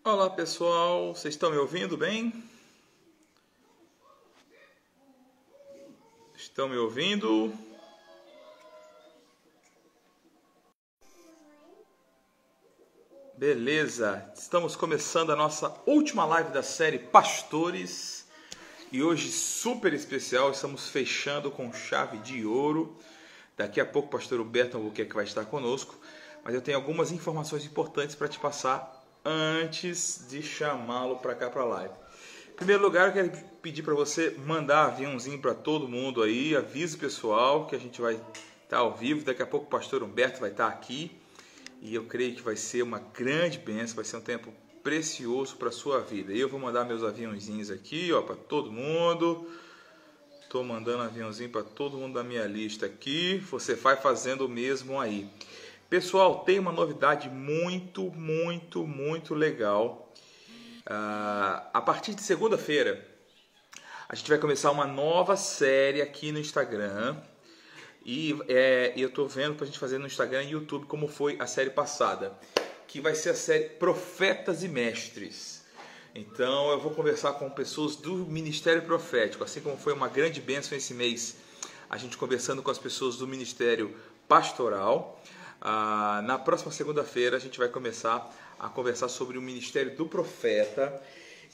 Olá pessoal, vocês estão me ouvindo bem? Estão me ouvindo? Beleza, estamos começando a nossa última live da série Pastores e hoje super especial, estamos fechando com chave de ouro. Daqui a pouco o pastor Humberto Albuquerque vai estar conosco, mas eu tenho algumas informações importantes para te passar antes de chamá-lo para cá para a live. Em primeiro lugar, eu quero pedir para você mandar aviãozinho para todo mundo aí, avise o pessoal que a gente vai estar ao vivo, daqui a pouco o pastor Humberto vai estar aqui e eu creio que vai ser uma grande bênção, vai ser um tempo precioso para a sua vida. E eu vou mandar meus aviãozinhos aqui, ó, para todo mundo. Estou mandando aviãozinho para todo mundo da minha lista aqui. Você vai fazendo o mesmo aí. Pessoal, tem uma novidade muito legal. A partir de segunda-feira, a gente vai começar uma nova série aqui no Instagram. E eu estou vendo para a gente fazer no Instagram e YouTube como foi a série passada. Que vai ser a série Profetas e Mestres. Então eu vou conversar com pessoas do Ministério Profético, assim como foi uma grande bênção esse mês, a gente conversando com as pessoas do Ministério Pastoral. Na próxima segunda-feira a gente vai começar a conversar sobre o Ministério do Profeta.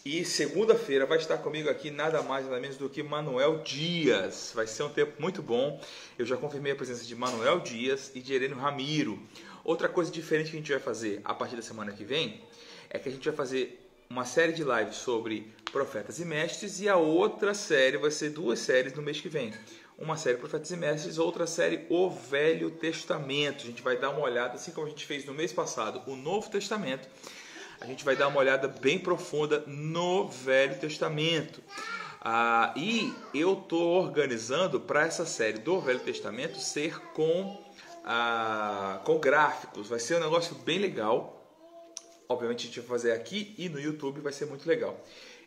E segunda-feira vai estar comigo aqui nada mais nada menos do que Manuel Dias. Vai ser um tempo muito bom. Eu já confirmei a presença de Manuel Dias e de Herênio Ramiro. Outra coisa diferente que a gente vai fazer a partir da semana que vem é que a gente vai fazer uma série de lives sobre profetas e mestres, e a outra série vai ser duas séries no mês que vem. Uma série Profetas e Mestres, outra série O Velho Testamento. A gente vai dar uma olhada, assim como a gente fez no mês passado, o Novo Testamento. A gente vai dar uma olhada bem profunda no Velho Testamento. E eu estou organizando para essa série do Velho Testamento ser com gráficos. Vai ser um negócio bem legal. Obviamente a gente vai fazer aqui e no YouTube, vai ser muito legal.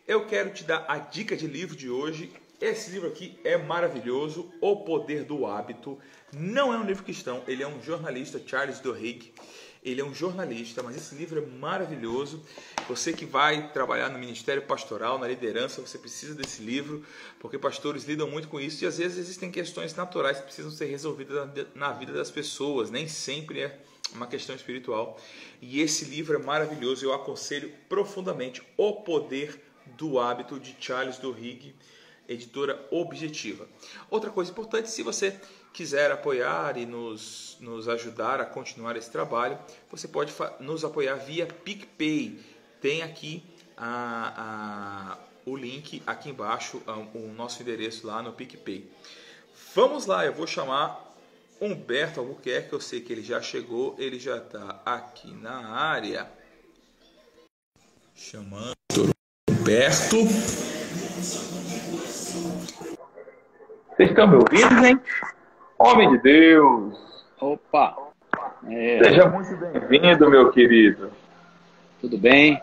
Eu quero te dar a dica de livro de hoje. Esse livro aqui é maravilhoso, O Poder do Hábito. Não é um livro cristão, ele é um jornalista, Charles Duhigg. Ele é um jornalista, mas esse livro é maravilhoso. Você que vai trabalhar no ministério pastoral, na liderança, você precisa desse livro, porque pastores lidam muito com isso e às vezes existem questões naturais que precisam ser resolvidas na vida das pessoas. Nem sempre é uma questão espiritual. E esse livro é maravilhoso, eu aconselho profundamente. O Poder do Hábito, de Charles Duhigg, editora Objetiva. Outra coisa importante, se você quiser apoiar e nos ajudar a continuar esse trabalho, você pode nos apoiar via PicPay. Tem aqui o link aqui embaixo, o nosso endereço lá no PicPay. Vamos lá, eu vou chamar Humberto Albuquerque, eu sei que ele já chegou, ele já está aqui na área. Chamando Humberto. Vocês estão me ouvindo, gente? Homem de Deus! Opa! Seja muito bem-vindo, meu querido. Tudo bem?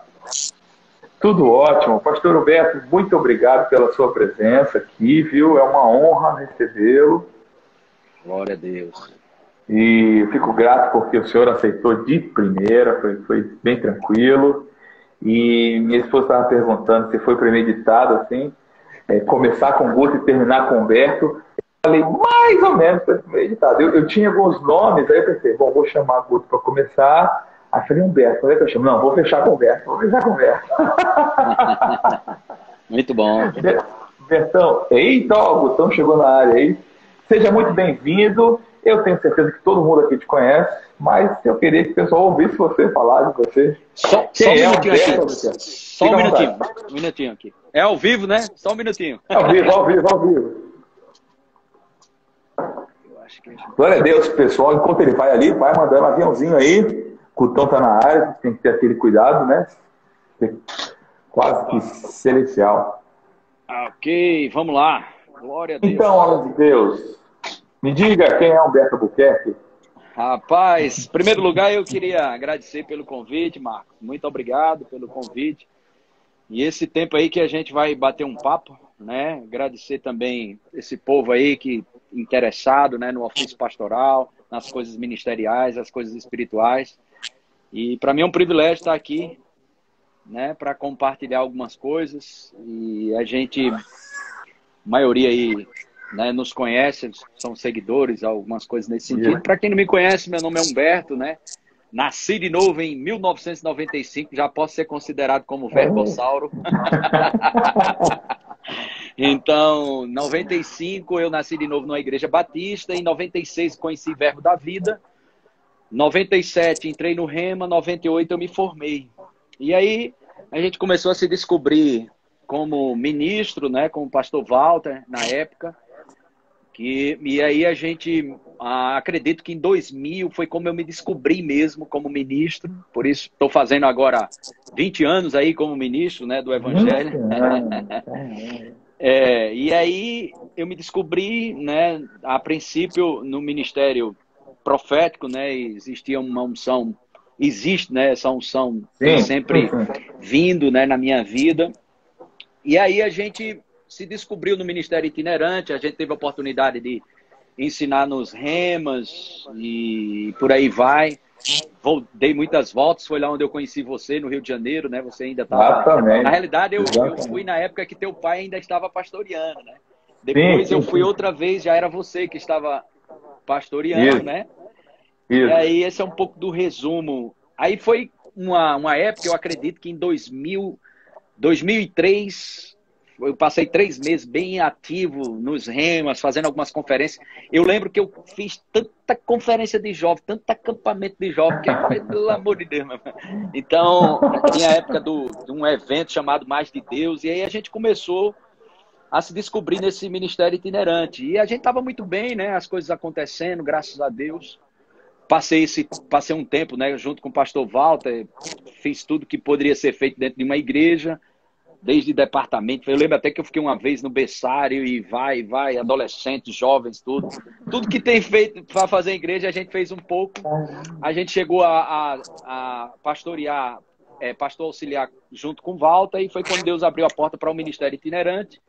Tudo ótimo. Pastor Humberto, muito obrigado pela sua presença aqui, viu? É uma honra recebê-lo. Glória a Deus. E eu fico grato porque o senhor aceitou de primeira, foi bem tranquilo. E minha esposa estava perguntando se foi premeditado, assim, começar com o Guto e terminar com o Humberto. Eu falei, mais ou menos, foi premeditado. Eu tinha alguns nomes, aí eu pensei, bom, vou chamar o Guto para começar. Aí eu falei, Humberto, quando é que eu chamo? Não, vou fechar com o Humberto, Muito bom. Bertão, eita, ó, o Gutão chegou na área aí. Seja muito bem-vindo. Eu tenho certeza que todo mundo aqui te conhece, mas eu queria que o pessoal ouvisse você falar de você. Só um minutinho aqui. Só um minutinho aqui. É ao vivo, né? Só um minutinho. Ao vivo. Glória a Deus, pessoal. Enquanto ele vai ali, vai mandando um aviãozinho aí. O Gutão tá na área, tem que ter aquele cuidado, né? Quase que celestial. Ok, vamos lá. Glória a Deus. Então, homem de Deus, me diga quem é Humberto Albuquerque. Rapaz, em primeiro lugar eu queria agradecer pelo convite, Marcos. Muito obrigado pelo convite. E esse tempo aí que a gente vai bater um papo, né? Agradecer também esse povo aí que interessado, né, no ofício pastoral, nas coisas ministeriais, as coisas espirituais. E para mim é um privilégio estar aqui né, para compartilhar algumas coisas. E a gente, a maioria aí, né, nos conhece, são seguidores, algumas coisas nesse sentido. Para quem não me conhece, meu nome é Humberto, né? Nasci de novo em 1995, já posso ser considerado como verbossauro. Então, em 95 eu nasci de novo numa igreja batista, em 96 conheci Verbo da Vida, 97 entrei no Rema, 98 eu me formei. E aí a gente começou a se descobrir como ministro, né, como pastor Walter na época. E aí a gente, acredito que em 2000 foi como eu me descobri mesmo como ministro. Por isso estou fazendo agora 20 anos aí como ministro, né, do Evangelho. E aí eu me descobri, né, a princípio no ministério profético, né, existia uma unção, existe, né, essa unção sempre vindo, né, na minha vida. E aí a gente se descobriu no ministério itinerante, a gente teve a oportunidade de ensinar nos remas e por aí vai. Dei muitas voltas, foi lá onde eu conheci você, no Rio de Janeiro, né? Você ainda estava... Na realidade, eu fui na época que teu pai ainda estava pastoreando, né? Depois eu fui outra vez, já era você que estava pastoreando, né? E aí esse é um pouco do resumo. Aí foi uma época, eu acredito que em 2003... Eu passei 3 meses bem ativo nos remas, fazendo algumas conferências. Eu lembro que eu fiz tanta conferência de jovem, tanto acampamento de jovem, que pelo amor de Deus, meu irmão. Então, tinha a época de um evento chamado Mais de Deus, e aí a gente começou a se descobrir nesse ministério itinerante. E a gente estava muito bem, né? As coisas acontecendo, graças a Deus. Passei um tempo, né, junto com o pastor Walter, fiz tudo que poderia ser feito dentro de uma igreja, desde departamento. Eu lembro até que eu fiquei uma vez no berçário e vai, adolescentes, jovens, tudo. Tudo que tem feito para fazer igreja, a gente fez um pouco. A gente chegou a pastorear, pastor auxiliar junto com o Walter, e foi quando Deus abriu a porta para o ministério itinerante,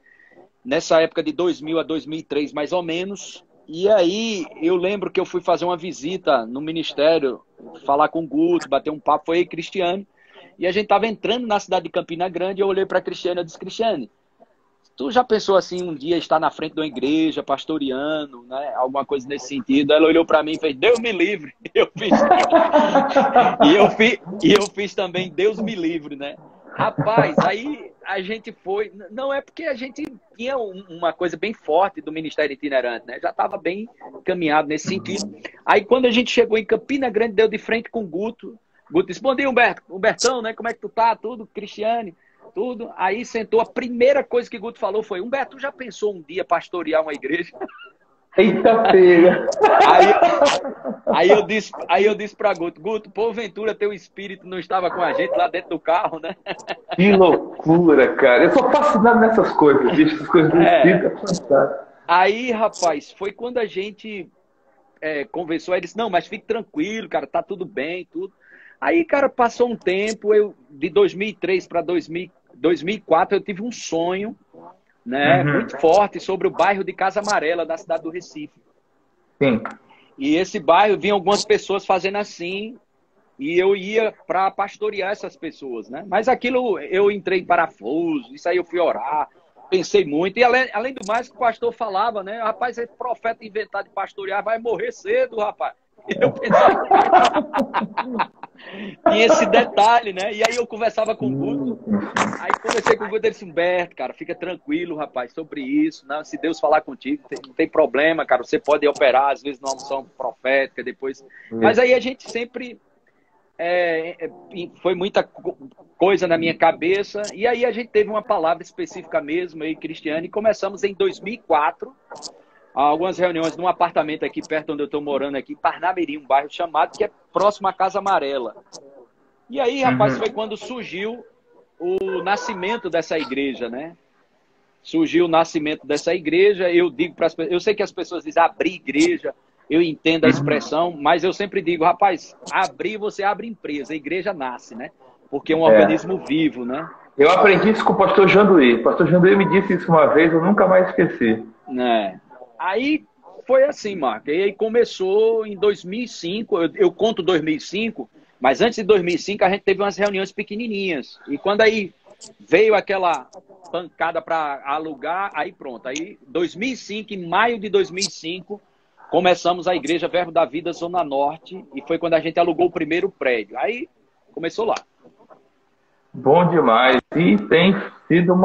nessa época de 2000 a 2003, mais ou menos. E aí eu lembro que eu fui fazer uma visita no ministério, falar com o Guto, bater um papo, foi aí, Cristiano. E a gente estava entrando na cidade de Campina Grande, eu olhei para a Cristiane e disse: Cristiane, tu já pensou assim um dia estar na frente de uma igreja, pastoreando, né? Alguma coisa nesse sentido? Ela olhou para mim e fez: Deus me livre. Eu fiz e eu fiz também: Deus me livre, né? Rapaz, aí a gente foi... Não é porque a gente tinha uma coisa bem forte do ministério itinerante, né? Já estava bem caminhado nesse sentido. Aí quando a gente chegou em Campina Grande, deu de frente com o Guto. Guto disse: bom dia, Humbertão, né? Como é que tu tá? Tudo, Cristiane, tudo. Aí sentou, a primeira coisa que Guto falou foi: Humberto, tu já pensou um dia pastorear uma igreja? Eita pega! Aí eu disse pra Guto, porventura teu espírito não estava com a gente lá dentro do carro, né? Que loucura, cara. Eu sou fascinado nessas coisas, bicho, essas coisas do espírito, é fantástico. Aí, rapaz, foi quando a gente conversou, aí ele disse: não, mas fique tranquilo, cara, tá tudo bem, tudo. Aí, cara, passou um tempo, de 2003 para 2004, eu tive um sonho, né, muito forte sobre o bairro de Casa Amarela, da cidade do Recife. Sim. E esse bairro, vinha algumas pessoas fazendo assim, e eu ia para pastorear essas pessoas, né? Mas aquilo, eu entrei em parafuso, isso aí eu fui orar, pensei muito. E além do mais, que o pastor falava, né? Rapaz, esse profeta inventado de pastorear vai morrer cedo, rapaz. Eu pensava... Tinha esse detalhe, né? E aí eu conversava com o Guto. Aí conversei com o Guto, ele disse: Humberto, cara, fica tranquilo, rapaz, sobre isso, né? Se Deus falar contigo, não tem problema, cara. Você pode operar, às vezes, numa unção profética, depois... Mas aí a gente sempre... foi muita coisa na minha cabeça. E aí a gente teve uma palavra específica mesmo, eu e Cristiane, e começamos em 2004... algumas reuniões num apartamento aqui perto onde eu estou morando, aqui em Parnamirim, um bairro chamado, que é próximo à Casa Amarela. E aí, rapaz, foi quando surgiu o nascimento dessa igreja, né? Surgiu o nascimento dessa igreja. Eu digo para as pessoas, eu sei que as pessoas dizem abrir igreja, eu entendo a expressão, mas eu sempre digo: rapaz, abrir, você abre empresa, a igreja nasce, né? Porque é um organismo vivo, né? Eu aprendi isso com o pastor Janduí. O pastor Janduí me disse isso uma vez, eu nunca mais esqueci. Aí foi assim, Marco. E aí começou em 2005, eu conto 2005, Mas antes de 2005, a gente teve umas reuniões pequenininhas. E quando aí veio aquela pancada para alugar, aí pronto. Aí, 2005, em maio de 2005, começamos a Igreja Verbo da Vida Zona Norte. E foi quando a gente alugou o primeiro prédio. Aí, começou lá. Bom demais. E tem sido um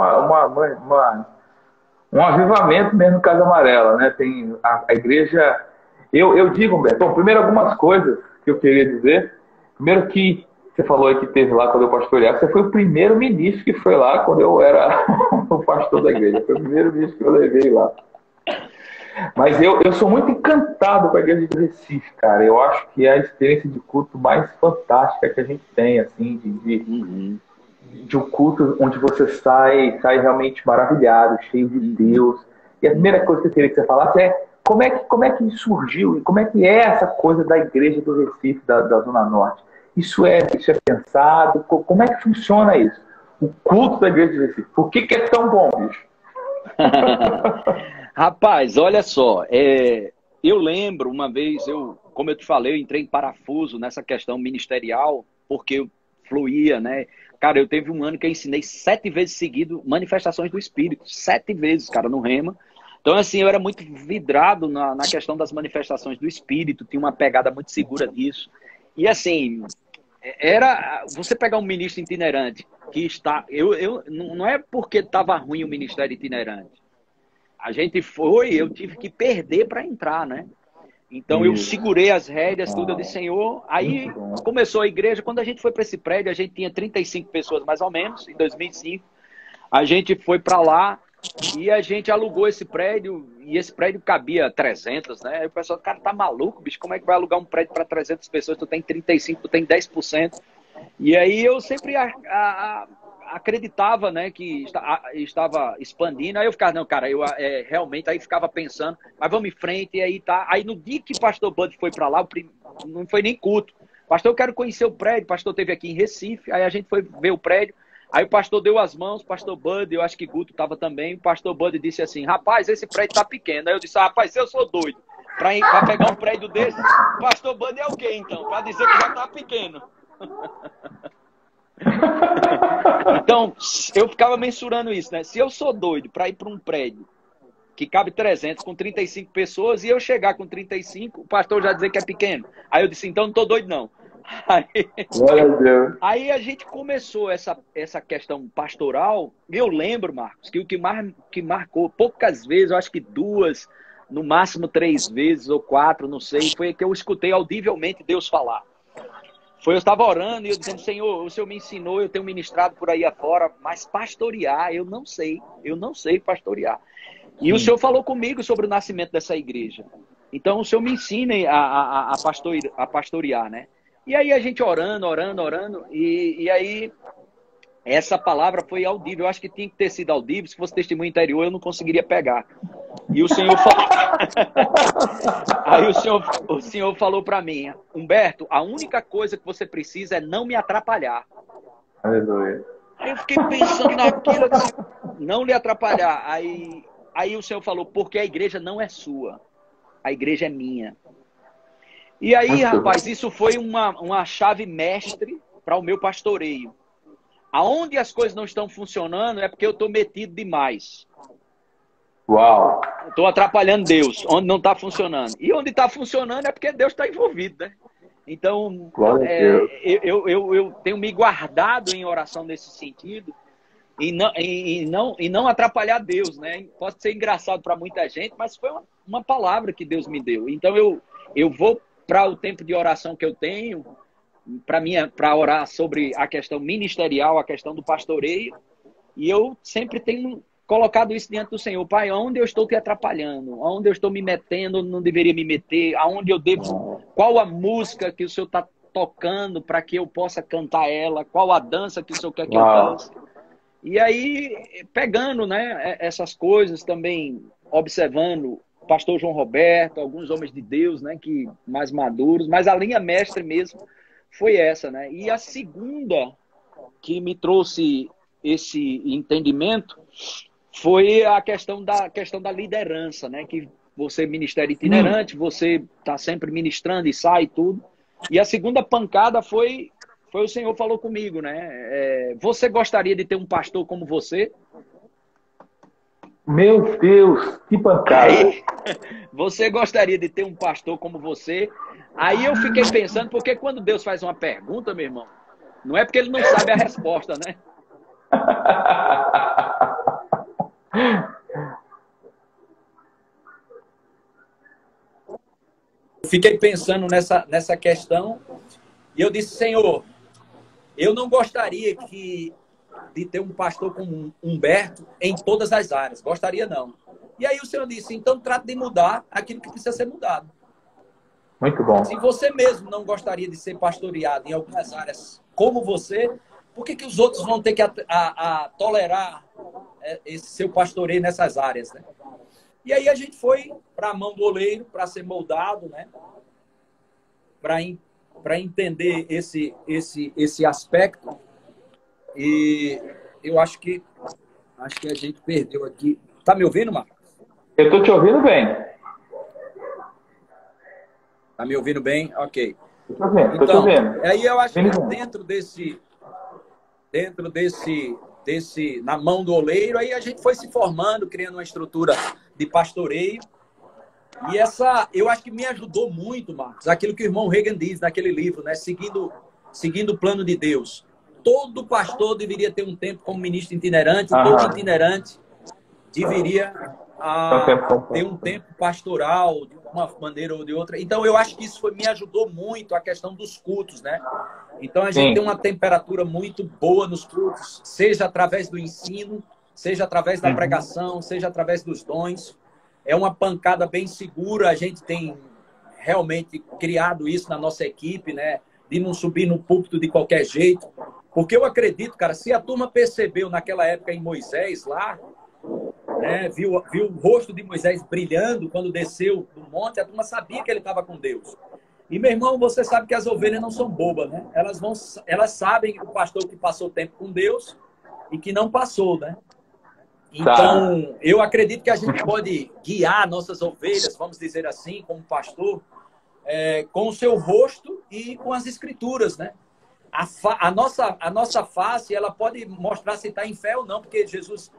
avivamento mesmo no Casa Amarela, né? Tem a igreja... Eu digo, Humberto, bom, primeiro algumas coisas que eu queria dizer. Primeiro que você falou aí que teve lá quando eu pastoreava, você foi o primeiro ministro que foi lá quando eu era o pastor da igreja. Foi o primeiro ministro que eu levei lá. Mas eu sou muito encantado com a igreja de Recife, cara. Eu acho que é a experiência de culto mais fantástica que a gente tem, assim, de um culto onde você sai realmente maravilhado, cheio de Deus. E a primeira coisa que eu queria que você falasse é como é que surgiu e como é que é essa coisa da igreja do Recife, da Zona Norte? Isso é pensado? Como é que funciona isso? O culto da igreja do Recife. Por que é tão bom, bicho? Rapaz, olha só. Eu lembro uma vez, como eu te falei, eu entrei em parafuso nessa questão ministerial, porque eu fluía, né? Cara, eu teve um ano que eu ensinei 7 vezes seguido manifestações do Espírito. 7 vezes, cara, no Rema. Então, assim, eu era muito vidrado na questão das manifestações do Espírito, tinha uma pegada muito segura disso. E, assim, você pegar um ministro itinerante que está... não é porque estava ruim o ministério itinerante. Eu tive que perder para entrar, né? Então eu segurei as rédeas, tudo, eu disse, Senhor, aí começou a igreja, quando a gente foi para esse prédio, a gente tinha 35 pessoas mais ou menos, em 2005, a gente foi para lá e a gente alugou esse prédio, e esse prédio cabia 300, né? Aí o pessoal, cara, tá maluco, bicho, como é que vai alugar um prédio para 300 pessoas, tu tem 35, tu tem 10%, e aí eu sempre acreditava, né, que estava expandindo. Aí eu ficava, não, cara, realmente aí ficava pensando, mas vamos em frente, e aí tá. Aí no dia que o pastor Bud foi para lá, não foi nem culto. Pastor, eu quero conhecer o prédio. O pastor esteve aqui em Recife, aí a gente foi ver o prédio. Aí o pastor deu as mãos, o pastor Bud, eu acho que Guto estava também. O pastor Bud disse assim: rapaz, esse prédio tá pequeno. Aí eu disse: rapaz, eu sou doido para pegar um prédio desse. O pastor Bud é o quê então? Para dizer que já tá pequeno. Então, eu ficava mensurando isso, né? Se eu sou doido para ir para um prédio que cabe 300 com 35 pessoas e eu chegar com 35, o pastor já dizer que é pequeno. Aí eu disse, então não tô doido não. Aí a gente começou essa questão pastoral. Eu lembro, Marcos, que o que marcou poucas vezes, eu acho que 2, no máximo 3 vezes ou 4, não sei, foi que eu escutei audivelmente Deus falar. Eu estava orando e eu dizendo, Senhor, o Senhor me ensinou, eu tenho ministrado por aí afora, mas pastorear, eu não sei pastorear. E o Senhor falou comigo sobre o nascimento dessa igreja. Então o Senhor me ensina a pastorear, né? E aí a gente orando, e aí essa palavra foi audível. Eu acho que tinha que ter sido audível, se fosse testemunho interior eu não conseguiria pegar. E o Senhor falou... Aí o senhor falou para mim, Humberto, a única coisa que você precisa é não me atrapalhar. Aleluia. Aí eu fiquei pensando naquilo, eu disse, não lhe atrapalhar. Aí o senhor falou, porque a igreja não é sua, a igreja é minha. E aí, rapaz, isso foi uma chave mestre para o meu pastoreio. Aonde as coisas não estão funcionando é porque eu estou metido demais. Uau! Estou atrapalhando Deus, onde não está funcionando. E onde está funcionando é porque Deus está envolvido, né? Então, eu tenho me guardado em oração nesse sentido e não atrapalhar Deus, né? Pode ser engraçado para muita gente, mas foi uma palavra que Deus me deu. Então, eu vou para o tempo de oração que eu tenho, para orar sobre a questão ministerial, a questão do pastoreio, e eu sempre tenho colocado isso diante do Senhor. Pai, onde eu estou te atrapalhando? Onde eu estou me metendo, não deveria me meter? Aonde eu devo... Qual a música que o Senhor está tocando para que eu possa cantar ela? Qual a dança que o Senhor quer que eu dance? E aí, pegando, né, essas coisas também, observando o pastor João Roberto, alguns homens de Deus, né, que mais maduros, mas a linha mestre mesmo foi essa, né? E a segunda que me trouxe esse entendimento foi a questão da liderança, né? Que você é ministério itinerante, você está sempre ministrando e sai e tudo. E a segunda pancada foi o Senhor falou comigo, né? Você gostaria de ter um pastor como você? Meu Deus, que pancada. Aí, você gostaria de ter um pastor como você? Aí eu fiquei pensando, porque quando Deus faz uma pergunta, meu irmão, não é porque ele não sabe a resposta, né? Eu fiquei pensando nessa questão e eu disse, Senhor, eu não gostaria de ter um pastor como Humberto em todas as áreas. Gostaria não. E aí o Senhor disse, então trate de mudar aquilo que precisa ser mudado. Muito bom. Se você mesmo não gostaria de ser pastoreado em algumas áreas como você, por que os outros vão ter que tolerar esse seu pastoreio nessas áreas, né? E aí a gente foi para a mão do oleiro para ser moldado, né? Para entender esse aspecto. E eu acho que a gente perdeu aqui. Tá me ouvindo, Marcos? Eu estou te ouvindo bem. Tá me ouvindo bem? Ok. Estou te Então, ouvindo. aí eu acho que dentro desse na mão do oleiro, aí a gente foi se formando, criando uma estrutura de pastoreio. E eu acho que me ajudou muito, Marcos, aquilo que o irmão Reagan diz naquele livro, né? Seguindo o plano de Deus. Todo pastor deveria ter um tempo como ministro itinerante, todo itinerante deveria ter um tempo pastoral, de uma maneira ou de outra. Então, eu acho que isso me ajudou muito a questão dos cultos, né? Então, a gente tem uma temperatura muito boa nos cultos, seja através do ensino, seja através da pregação, seja através dos dons. É uma pancada bem segura, a gente tem realmente criado isso na nossa equipe, né? De não subir no púlpito de qualquer jeito. Porque eu acredito, cara, se a turma percebeu naquela época em Moisés lá, né, viu o rosto de Moisés brilhando quando desceu do monte, a turma sabia que ele estava com Deus. E, meu irmão, você sabe que as ovelhas não são bobas, né? Elas sabem o pastor que passou tempo com Deus e que não passou, né? Então, eu acredito que a gente pode guiar nossas ovelhas, vamos dizer assim, como pastor, com o seu rosto e com as escrituras, né? A nossa face, ela pode mostrar se está em fé ou não, porque Jesus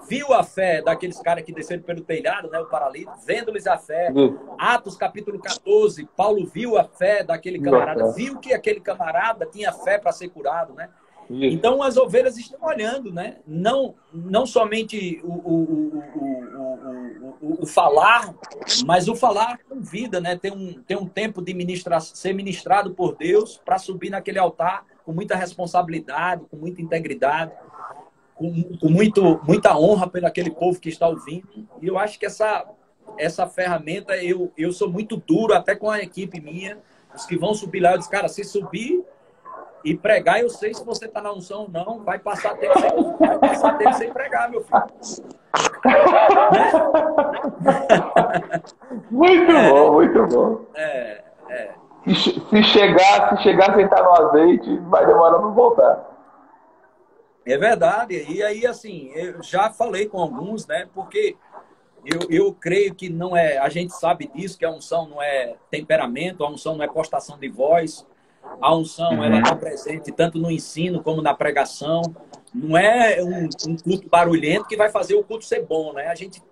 viu a fé daqueles caras que desceram pelo telhado, né, o paralítico, vendo-lhes a fé. Atos, capítulo 14, Paulo viu a fé daquele camarada, viu que aquele camarada tinha fé para ser curado, né? Então, as ovelhas estão olhando, né? Não somente o falar, mas o falar com vida, né? Tem um tempo de ser ministrado por Deus para subir naquele altar com muita responsabilidade, com muita integridade, com muita honra pelo aquele povo que está ouvindo. E eu acho que essa ferramenta, eu sou muito duro, até com a equipe minha, os que vão subir lá, eu disse, cara, se subir e pregar, eu sei se você está na unção ou não, vai passar tempo sem pregar, meu filho. Muito bom, muito bom. Se chegar sem estar no azeite, vai demorar para voltar. É verdade. E aí, assim, eu já falei com alguns, né? Porque eu creio que não é... A gente sabe disso, que a unção não é temperamento, a unção não é postação de voz. A unção, ela está presente tanto no ensino como na pregação. Não é um culto barulhento que vai fazer o culto ser bom, né? A gente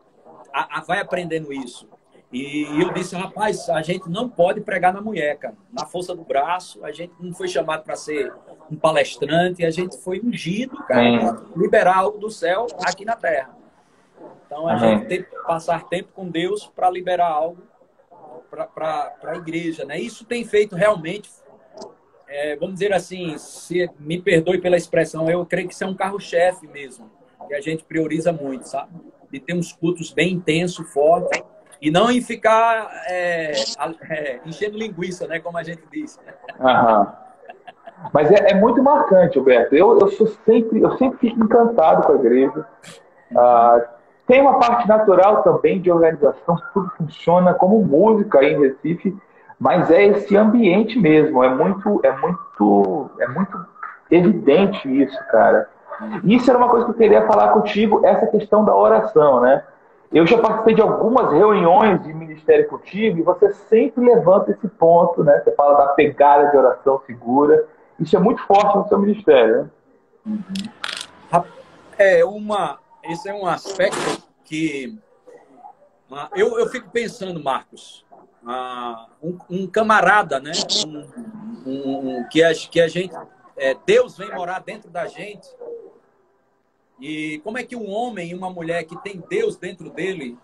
vai aprendendo isso. E eu disse, rapaz, a gente não pode pregar na mulher, cara. Na força do braço, a gente não foi chamado para ser um palestrante, a gente foi ungido, cara, para liberar algo do céu aqui na terra. Então, a gente tem que passar tempo com Deus para liberar algo para a igreja, né? Isso tem feito realmente, vamos dizer assim, se me perdoe pela expressão, eu creio que isso é um carro-chefe mesmo, que a gente prioriza muito, sabe? De ter uns cultos bem intensos, fortes, e não em ficar enchendo linguiça, né? Como a gente diz. Mas é muito marcante, Humberto. Eu sempre fico encantado com a igreja. Tem uma parte natural também de organização, tudo funciona como música aí em Recife, mas é esse ambiente mesmo. É muito evidente isso, cara. Isso era uma coisa que eu queria falar contigo, essa questão da oração, né? Eu já participei de algumas reuniões de ministério contigo e você sempre levanta esse ponto, né? Você fala da pegada de oração segura. Isso é muito forte no seu ministério, né? Esse é um aspecto que eu fico pensando, Marcos, um camarada, né? Que a gente, Deus vem morar dentro da gente. E como é que um homem e uma mulher que tem Deus dentro dele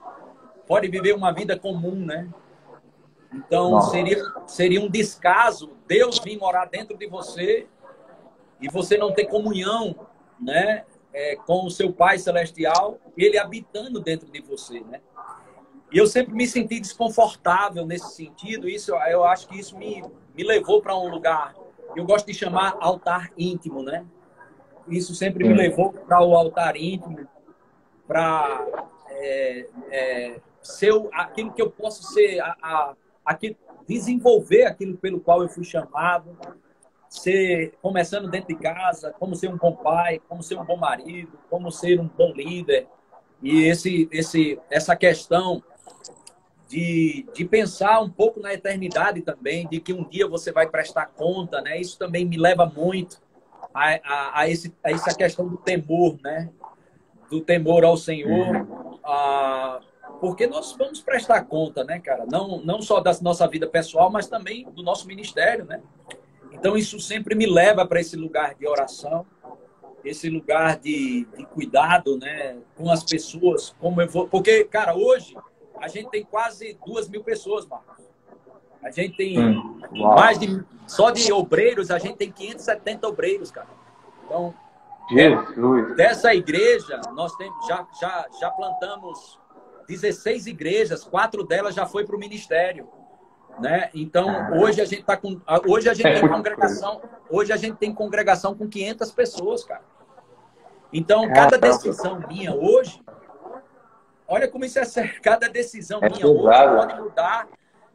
pode viver uma vida comum, né? Então seria um descaso Deus vir morar dentro de você e você não ter comunhão, né? Com o seu Pai Celestial, ele habitando dentro de você, né? E eu sempre me senti desconfortável nesse sentido. Eu acho que isso me levou para um lugar, eu gosto de chamar altar íntimo, né? Isso sempre me levou para o altar íntimo, para ser aquilo que eu posso ser, desenvolver aquilo pelo qual eu fui chamado, começando dentro de casa, como ser um bom pai, como ser um bom marido, como ser um bom líder. E essa questão de pensar um pouco na eternidade também, de que um dia você vai prestar conta, né? Isso também me leva muito a essa questão do temor, né? Do temor ao Senhor, porque nós vamos prestar conta, né, cara? Não só da nossa vida pessoal, mas também do nosso ministério, né? Então isso sempre me leva para esse lugar de oração, esse lugar de cuidado, né, com as pessoas, como eu vou, porque, cara, hoje a gente tem quase 2.000 pessoas, Marcos. A gente tem só de obreiros, a gente tem 570 obreiros, cara. Então, Jesus. Dessa igreja, nós temos, já plantamos 16 igrejas, 4 delas já foi para o ministério, né? Então, hoje a gente tá com, hoje a gente tem congregação com 500 pessoas, cara. Então, cada decisão minha hoje, olha como isso é sério, cada decisão minha hoje pode mudar.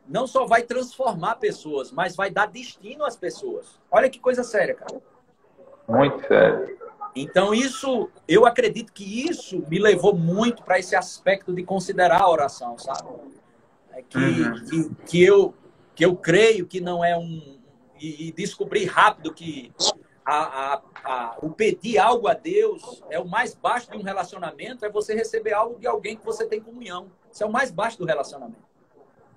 Não só vai transformar pessoas, mas vai dar destino às pessoas. Olha que coisa séria, cara. Muito sério. Então, eu acredito que isso me levou muito para esse aspecto de considerar a oração, sabe? Que eu creio que não é e descobri rápido que o pedir algo a Deus é o mais baixo de um relacionamento, é você receber algo de alguém que você tem comunhão. Isso é o mais baixo do relacionamento.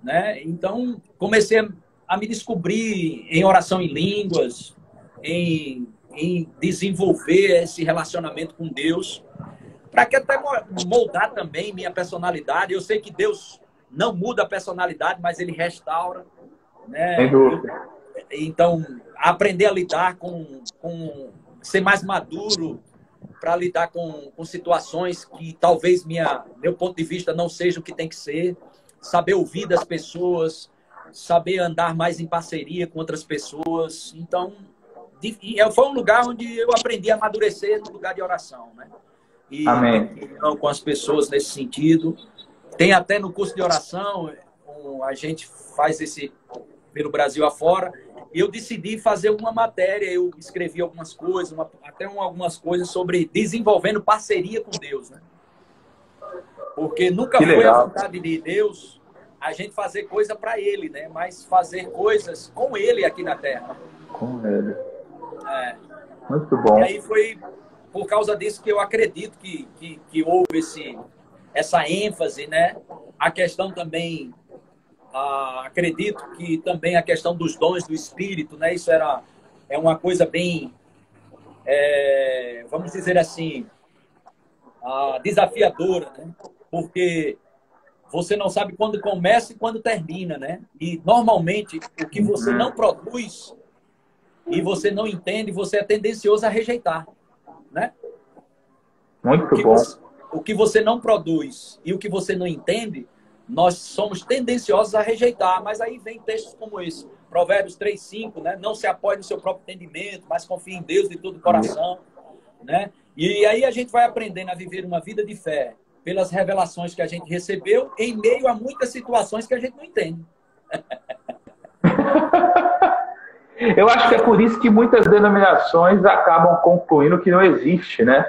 Né? Então, comecei a me descobrir em oração em línguas, em desenvolver esse relacionamento com Deus, para que até moldar também minha personalidade. Eu sei que Deus não muda a personalidade, mas Ele restaura. Né? Então, aprender a lidar ser mais maduro para lidar com situações que talvez meu ponto de vista não seja o que tem que ser. Saber ouvir das pessoas, saber andar mais em parceria com outras pessoas. Então, foi um lugar onde eu aprendi a amadurecer no lugar de oração, né? E com as pessoas nesse sentido. Tem até no curso de oração, a gente faz esse pelo Brasil afora. Eu decidi fazer uma matéria, eu escrevi algumas coisas, algumas coisas sobre desenvolvendo parceria com Deus, né? Porque nunca foi a vontade de Deus a gente fazer coisa para Ele, né? Mas fazer coisas com Ele aqui na Terra. Com Ele. Muito bom. E aí foi por causa disso que eu acredito que houve essa ênfase, né? A questão também, acredito que também a questão dos dons do Espírito, né? Isso é uma coisa bem, vamos dizer assim, desafiadora, né? Porque você não sabe quando começa e quando termina, né? E normalmente o que você não produz e você não entende, você é tendencioso a rejeitar, né? Muito bom. O que você não produz e o que você não entende, nós somos tendenciosos a rejeitar. Mas aí vem textos como esse, Provérbios 3:5, né? Não se apoie no seu próprio entendimento, mas confie em Deus de todo o coração, né? E aí a gente vai aprendendo a viver uma vida de fé pelas revelações que a gente recebeu em meio a muitas situações que a gente não entende. Eu acho que é por isso que muitas denominações acabam concluindo que não existe, né?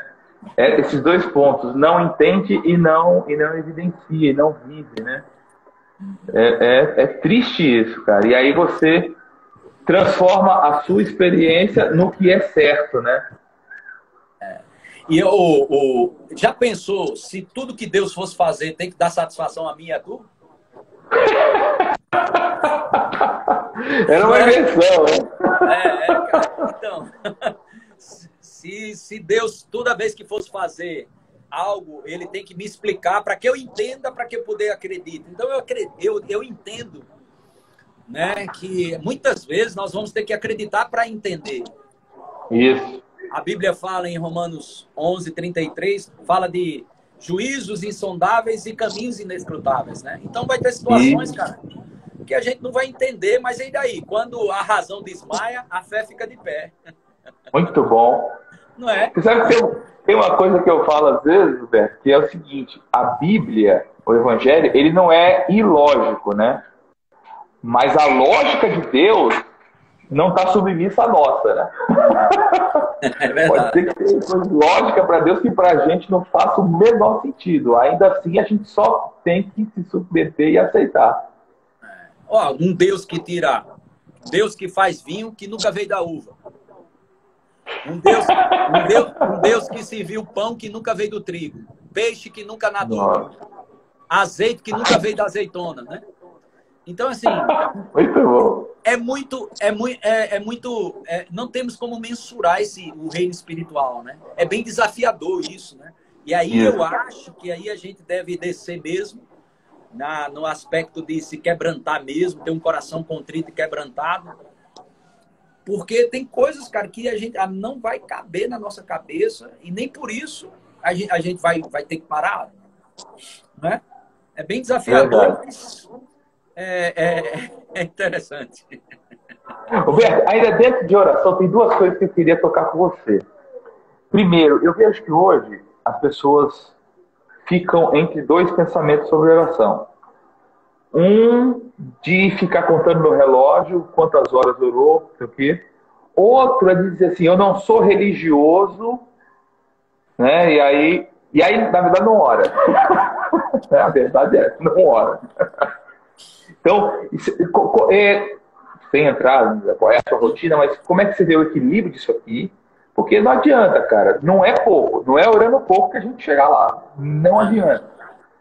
Esses dois pontos, não entende e não evidencia, e não vive, né? É triste isso, cara. E aí você transforma a sua experiência no que é certo, né? E já pensou se tudo que Deus fosse fazer tem que dar satisfação a mim e a tu? Era uma invenção, né? Cara. Então, se Deus, toda vez que fosse fazer algo, ele tem que me explicar para que eu entenda, para que eu poder acreditar. Então, eu entendo, né, que muitas vezes nós vamos ter que acreditar para entender. Isso. A Bíblia fala em Romanos 11:33, fala de juízos insondáveis e caminhos inescrutáveis, né? Então vai ter situações, cara, que a gente não vai entender, mas e daí? Quando a razão desmaia, a fé fica de pé. Muito bom. Não é? Você sabe que tem uma coisa que eu falo às vezes, Roberto, que é o seguinte: a Bíblia, o Evangelho, ele não é ilógico, né? Mas a lógica de Deus não está submissa à nossa, né? É verdade. Pode ser que tenha coisa lógica para Deus que para a gente não faça o menor sentido. Ainda assim, a gente só tem que se submeter e aceitar. Ó, um Deus que tira, Deus que faz vinho que nunca veio da uva. Um Deus que serviu pão que nunca veio do trigo. Peixe que nunca nadou. Nossa. Azeite que nunca veio da azeitona, né? Então, assim, Muito bom. não temos como mensurar o reino espiritual, né? É bem desafiador isso, né? E aí eu acho que aí a gente deve descer mesmo no aspecto de se quebrantar mesmo, ter um coração contrito e quebrantado, porque tem coisas, cara, que a gente não vai caber na nossa cabeça e nem por isso a gente vai ter que parar, né? É bem desafiador, mas é interessante. Roberto, ainda dentro de oração, tem duas coisas que eu queria tocar com você. Primeiro, eu vejo que hoje as pessoas ficam entre dois pensamentos sobre oração. Um de ficar contando no relógio quantas horas orou, não sei o quê. Outro é de dizer assim, eu não sou religioso, né? E aí na verdade, não ora. A verdade é, não ora. Então, sem entrar qual é a sua rotina, mas como é que você vê o equilíbrio disso aqui? Porque não adianta, cara. Não é pouco. Não é orando pouco que a gente chega lá. Não adianta.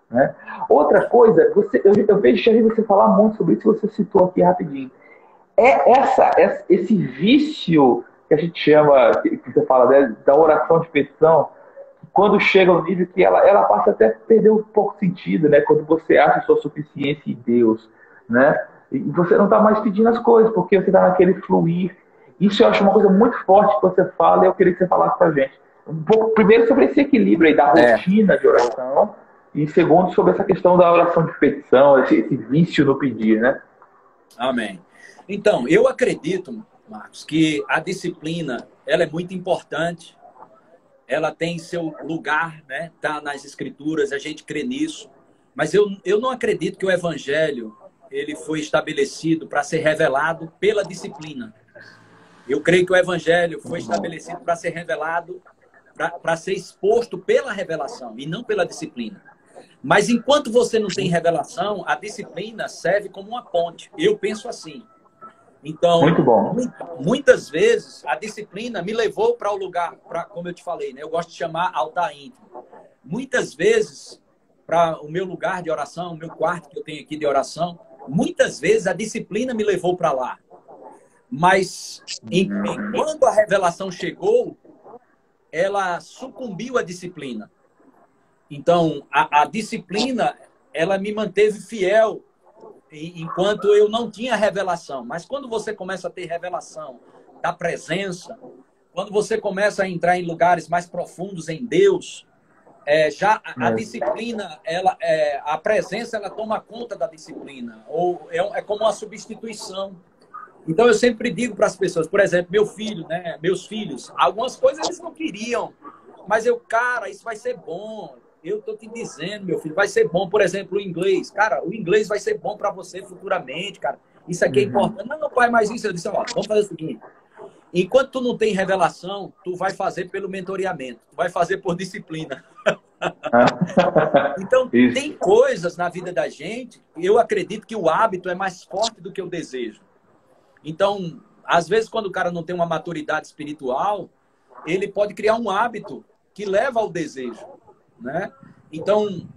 Né? Outra coisa, eu vejo você falar muito sobre isso, você citou aqui rapidinho. Esse vício que a gente chama, que você fala, né, da oração de petição, quando chega ao nível que ela passa até a perder um pouco de sentido, né? Quando você acha sua suficiência em Deus, né? E você não está mais pedindo as coisas, porque você está naquele fluir. Isso eu acho uma coisa muito forte que você fala, e eu queria que você falasse para a gente. Um pouco, primeiro, sobre esse equilíbrio aí da rotina de oração, e segundo, sobre essa questão da oração de petição, esse vício no pedir, né? Amém. Então, eu acredito, Marcos, que a disciplina, ela é muito importante. Ela tem seu lugar, né? Tá nas escrituras, a gente crê nisso. Mas eu não acredito que o evangelho ele foi estabelecido para ser revelado pela disciplina. Eu creio que o evangelho foi estabelecido para ser revelado, para ser exposto pela revelação e não pela disciplina. Mas enquanto você não tem revelação, a disciplina serve como uma ponte. Eu penso assim. Então, muito bom. Muitas vezes a disciplina me levou para o lugar, como eu te falei, né? Eu gosto de chamar altar íntimo. Muitas vezes, para o meu lugar de oração, o meu quarto que eu tenho aqui de oração, muitas vezes a disciplina me levou para lá. Mas quando a revelação chegou, ela sucumbiu à disciplina. Então, a disciplina, ela me manteve fiel enquanto eu não tinha revelação. Mas quando você começa a ter revelação da presença, quando você começa a entrar em lugares mais profundos em Deus, já a disciplina, a presença, ela toma conta da disciplina. Ou é como uma substituição. Então, eu sempre digo para as pessoas, por exemplo, meus filhos, algumas coisas eles não queriam, mas cara, isso vai ser bom. Eu estou te dizendo, meu filho, vai ser bom, por exemplo, o inglês. Cara, o inglês vai ser bom para você futuramente, cara. Isso aqui é importante. Não, pai, mas isso. Eu disse, ó, vamos fazer o seguinte. Enquanto tu não tem revelação, tu vai fazer pelo mentoreamento, tu vai fazer por disciplina. Então, tem coisas na vida da gente, eu acredito que o hábito é mais forte do que o desejo. Então, às vezes, quando o cara não tem uma maturidade espiritual, ele pode criar um hábito que leva ao desejo, né? Então,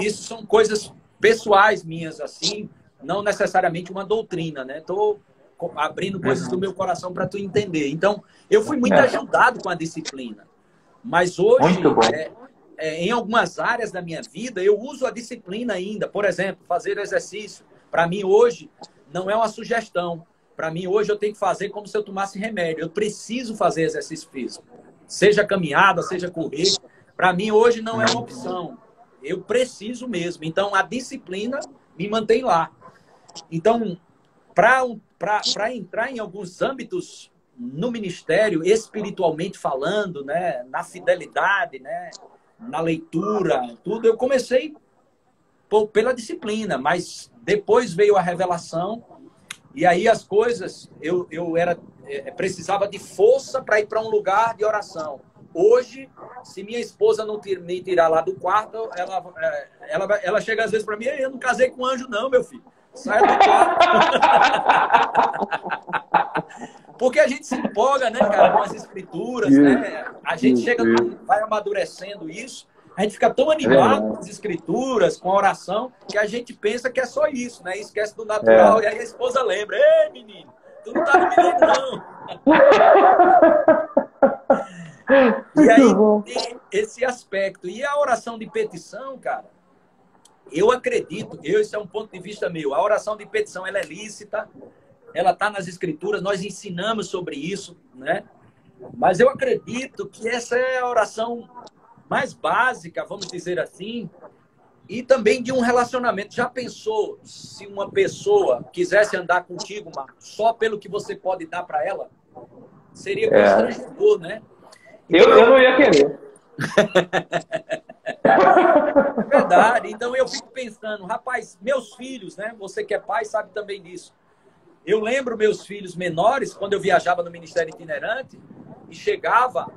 isso são coisas pessoais minhas, assim, não necessariamente uma doutrina, né? Estou abrindo coisas do meu coração para tu entender. Então, eu fui muito ajudado com a disciplina. Mas hoje, em algumas áreas da minha vida, eu uso a disciplina ainda. Por exemplo, fazer exercício. Para mim, hoje, não é uma sugestão. Para mim, hoje, eu tenho que fazer como se eu tomasse remédio. Eu preciso fazer exercício físico. Seja caminhada, seja correr. Para mim, hoje, não é uma opção. Eu preciso mesmo. Então, a disciplina me mantém lá. Então, para entrar em alguns âmbitos no ministério, espiritualmente falando, né, na fidelidade, né, na leitura, tudo, eu comecei pela disciplina, mas depois veio a revelação e aí as coisas, eu precisava de força para ir para um lugar de oração. Hoje, se minha esposa não me tirar lá do quarto, ela chega às vezes para mim, eu não casei com um anjo não, meu filho. Sai do quarto. Porque a gente se empolga, né, cara, com as escrituras, né? A gente vai amadurecendo isso, a gente fica tão animado com as escrituras, com a oração, que a gente pensa que é só isso, né? Esquece do natural. E aí a esposa lembra, ei, menino, tu não tá no menino, não. E aí tem esse aspecto. E a oração de petição, cara, eu acredito, esse é um ponto de vista meu, a oração de petição ela é lícita, ela está nas escrituras, nós ensinamos sobre isso, né? Mas eu acredito que essa é a oração mais básica, vamos dizer assim, e também de um relacionamento. Já pensou se uma pessoa quisesse andar contigo, Marcos, só pelo que você pode dar para ela? Seria constrangedor, né? Então, eu não ia querer. É verdade. Então eu fico pensando, rapaz, meus filhos, né? Você que é pai sabe também disso. Eu lembro meus filhos menores, quando eu viajava no Ministério Itinerante, e chegava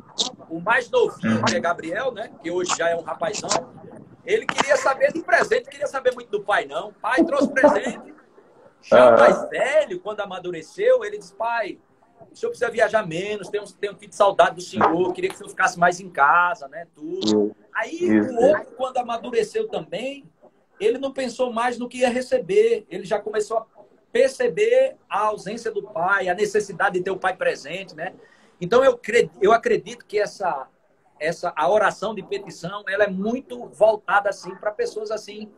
o mais novinho, que é Gabriel, né? Que hoje já é um rapazão. Ele queria saber de presente, queria saber muito do pai, não. Pai trouxe presente. Já o mais velho, quando amadureceu, ele disse, pai, o senhor precisa viajar menos, tenho tido saudade do senhor, queria que o senhor ficasse mais em casa, né? Tudo. Aí o outro, quando amadureceu também, ele não pensou mais no que ia receber. Ele já começou a perceber a ausência do pai, a necessidade de ter o pai presente, né? Então eu acredito que a oração de petição, ela é muito voltada assim para pessoas assim.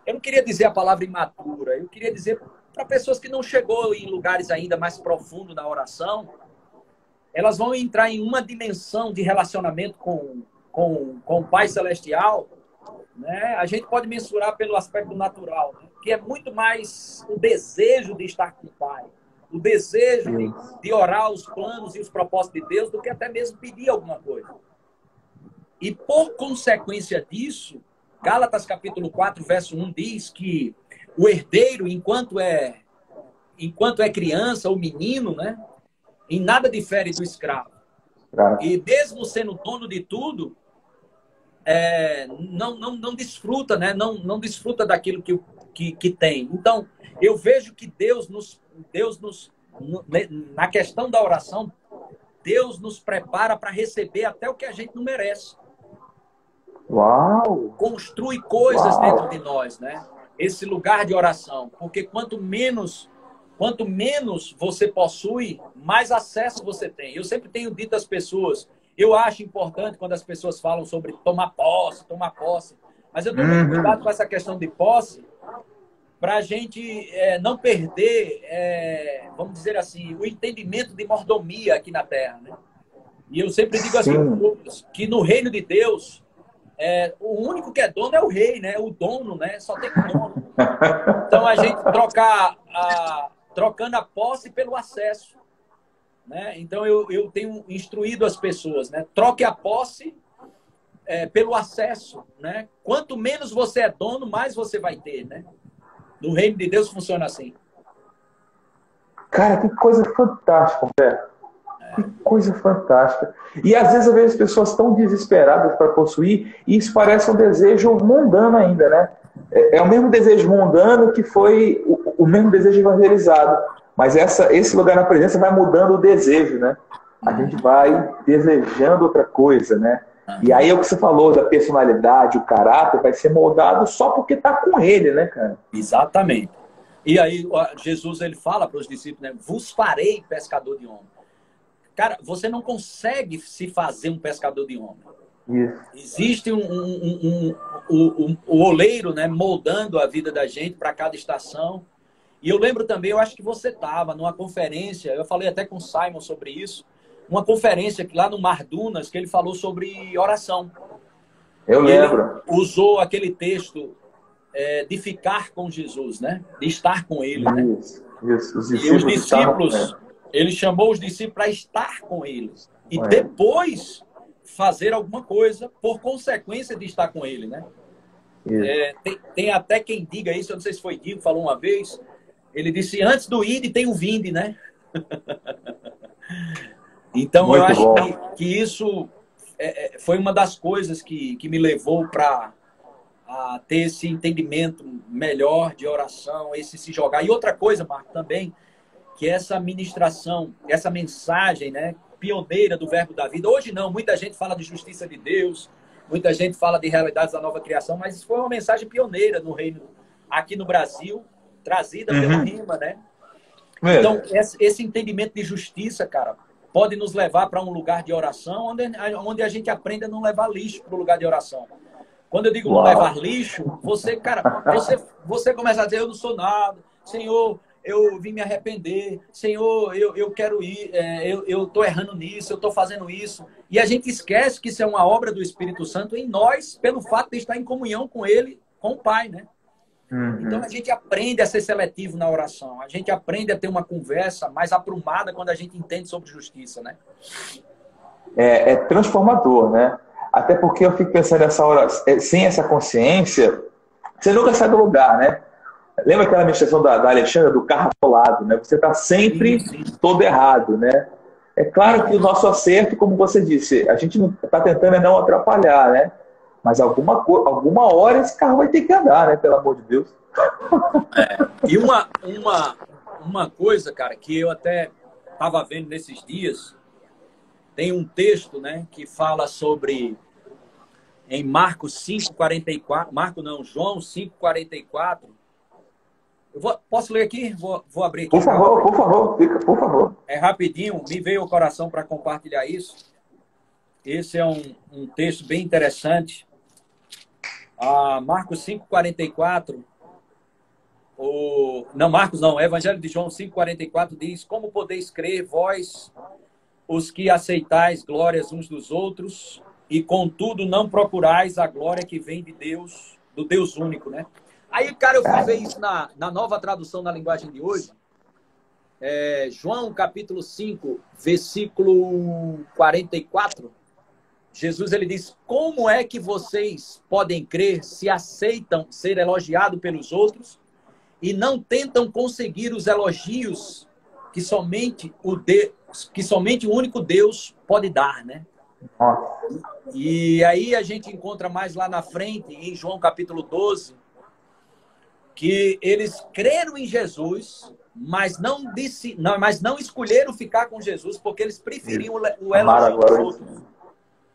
Eu não queria dizer a palavra imatura, eu queria dizer para pessoas que não chegou em lugares ainda mais profundos na oração, elas vão entrar em uma dimensão de relacionamento com o Pai Celestial, né? A gente pode mensurar pelo aspecto natural, né? Que é muito mais o desejo de estar com o Pai, o desejo de orar os planos e os propósitos de Deus, do que até mesmo pedir alguma coisa. E por consequência disso, Gálatas capítulo 4, verso 1 diz que o herdeiro, enquanto é criança ou menino, né, em nada difere do escravo. E mesmo sendo dono de tudo, não desfruta, né? Não desfruta daquilo que tem. Então, eu vejo que Deus na questão da oração, Deus nos prepara para receber até o que a gente não merece. Uau! Construi coisas dentro de nós, né? Esse lugar de oração. Porque quanto menos você possui, mais acesso você tem. Eu sempre tenho dito às pessoas, eu acho importante quando as pessoas falam sobre tomar posse. Mas eu tenho muito cuidado com essa questão de posse, para a gente não perder, vamos dizer assim, o entendimento de mordomia aqui na Terra, né? E eu sempre digo assim, que no reino de Deus, o único que é dono é o rei, né? O dono, né? Só tem um dono. Então a gente trocando a posse pelo acesso, né? Então eu tenho instruído as pessoas, né? Troque a posse pelo acesso, né? Quanto menos você é dono, mais você vai ter, né? No reino de Deus funciona assim. Cara, que coisa fantástica, Humberto. Que coisa fantástica. E às vezes eu vejo as pessoas tão desesperadas para possuir, e isso parece um desejo mundano ainda, né? É o mesmo desejo mundano que foi o mesmo desejo evangelizado. Mas esse lugar na presença vai mudando o desejo, né? A gente vai desejando outra coisa, né? E aí é o que você falou da personalidade, o caráter vai ser moldado só porque está com ele, né, cara? Exatamente. E aí Jesus ele fala para os discípulos, né? Vos farei pescador de homem. Cara, você não consegue se fazer um pescador de homem. Isso. Existe o oleiro, né, moldando a vida da gente para cada estação. E eu lembro também, eu acho que você estava numa conferência, eu falei até com o Simon sobre isso, uma conferência que lá no Mar Dunas, que ele falou sobre oração. Eu lembro. Ele usou aquele texto de ficar com Jesus, né? De estar com ele, né? Isso. Os e os discípulos, ele chamou os discípulos para estar com eles. E depois fazer alguma coisa por consequência de estar com ele, né? Tem até quem diga isso, eu não sei se foi Diego, falou uma vez, ele disse, antes do ide tem o vinde, né? Então, muito eu acho que isso foi uma das coisas que me levou para ter esse entendimento melhor de oração, esse se jogar. E outra coisa, Marco, também, que essa ministração, essa mensagem, né, pioneira do Verbo da Vida. Hoje não, muita gente fala de justiça de Deus, muita gente fala de realidades da nova criação, mas isso foi uma mensagem pioneira no reino, aqui no Brasil, trazida pela Rima, né? Então, esse entendimento de justiça, cara, pode nos levar para um lugar de oração onde a gente aprende a não levar lixo para o lugar de oração. Quando eu digo não levar lixo, você começa a dizer, eu não sou nada, Senhor, eu vim me arrepender, Senhor, eu quero ir, eu estou errando nisso, eu estou fazendo isso. E a gente esquece que isso é uma obra do Espírito Santo em nós, pelo fato de estar em comunhão com Ele, com o Pai, né? Então a gente aprende a ser seletivo na oração, a gente aprende a ter uma conversa mais aprumada quando a gente entende sobre justiça, né? É transformador, né? Até porque eu fico pensando nessa hora, sem essa consciência, você nunca sai do lugar, né? Lembra aquela ministração da Alexandra, do carro atolado, né? Você está sempre todo errado, né? É claro que o nosso acerto, como você disse, a gente está tentando não atrapalhar, né? Mas alguma hora esse carro vai ter que andar, né? Pelo amor de Deus. E uma coisa, cara, que eu até estava vendo nesses dias, tem um texto, né, que fala sobre, em Marcos 5,44, João 5,44. Posso ler aqui? Vou abrir aqui. Por favor. É rapidinho, me veio ao coração para compartilhar isso. Esse é um texto bem interessante. Marcos 5,44. Evangelho de João 5,44 diz: como podeis crer, vós, os que aceitais glórias uns dos outros, e contudo não procurais a glória que vem de Deus, do Deus único, né? Aí, cara, eu fui ver isso na nova tradução na linguagem de hoje. João, capítulo 5, versículo 44. Jesus, ele diz, como é que vocês podem crer se aceitam ser elogiados pelos outros e não tentam conseguir os elogios que somente o único Deus pode dar, né? E aí a gente encontra mais lá na frente, em João capítulo 12, que eles creram em Jesus, mas não escolheram ficar com Jesus, porque eles preferiam o elogio dos outros.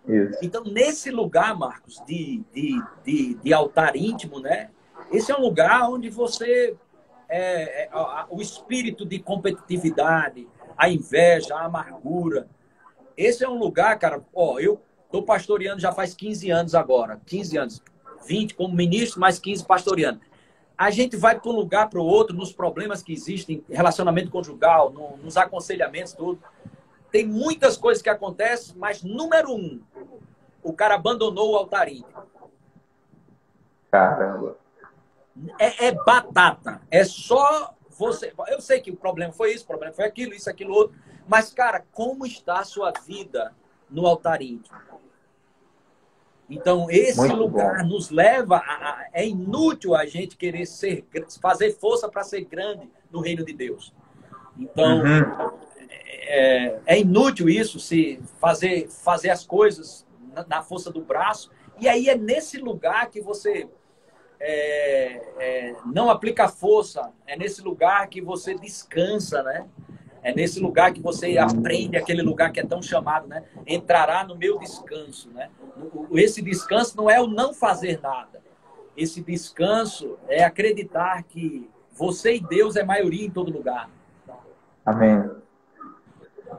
Isso. Então, nesse lugar, Marcos, de altar íntimo, né? Esse é um lugar onde você... o espírito de competitividade, a inveja, a amargura. Esse é um lugar, cara... eu estou pastoreando já faz 15 anos agora. 15 anos. 20 como ministro, mais 15 pastoreando. A gente vai para um lugar para o outro, nos problemas que existem, relacionamento conjugal, nos aconselhamentos, tudo. Tem muitas coisas que acontecem, mas, número 1, o cara abandonou o altar íntimo. Caramba. É batata. É só você... Eu sei que o problema foi isso, o problema foi aquilo, isso, aquilo, outro. Mas, cara, como está a sua vida no altar íntimo? Então, esse muito lugar bom. Nos leva é inútil a gente querer fazer força para ser grande no reino de Deus. Então, é inútil isso, se fazer as coisas na força do braço. E aí é nesse lugar que você não aplica força, é nesse lugar que você descansa, né? É nesse lugar que você aprende, aquele lugar que é tão chamado, né? Entrará no meu descanso, né? Esse descanso não é o não fazer nada. Esse descanso é acreditar que você e Deus é maioria em todo lugar. Amém.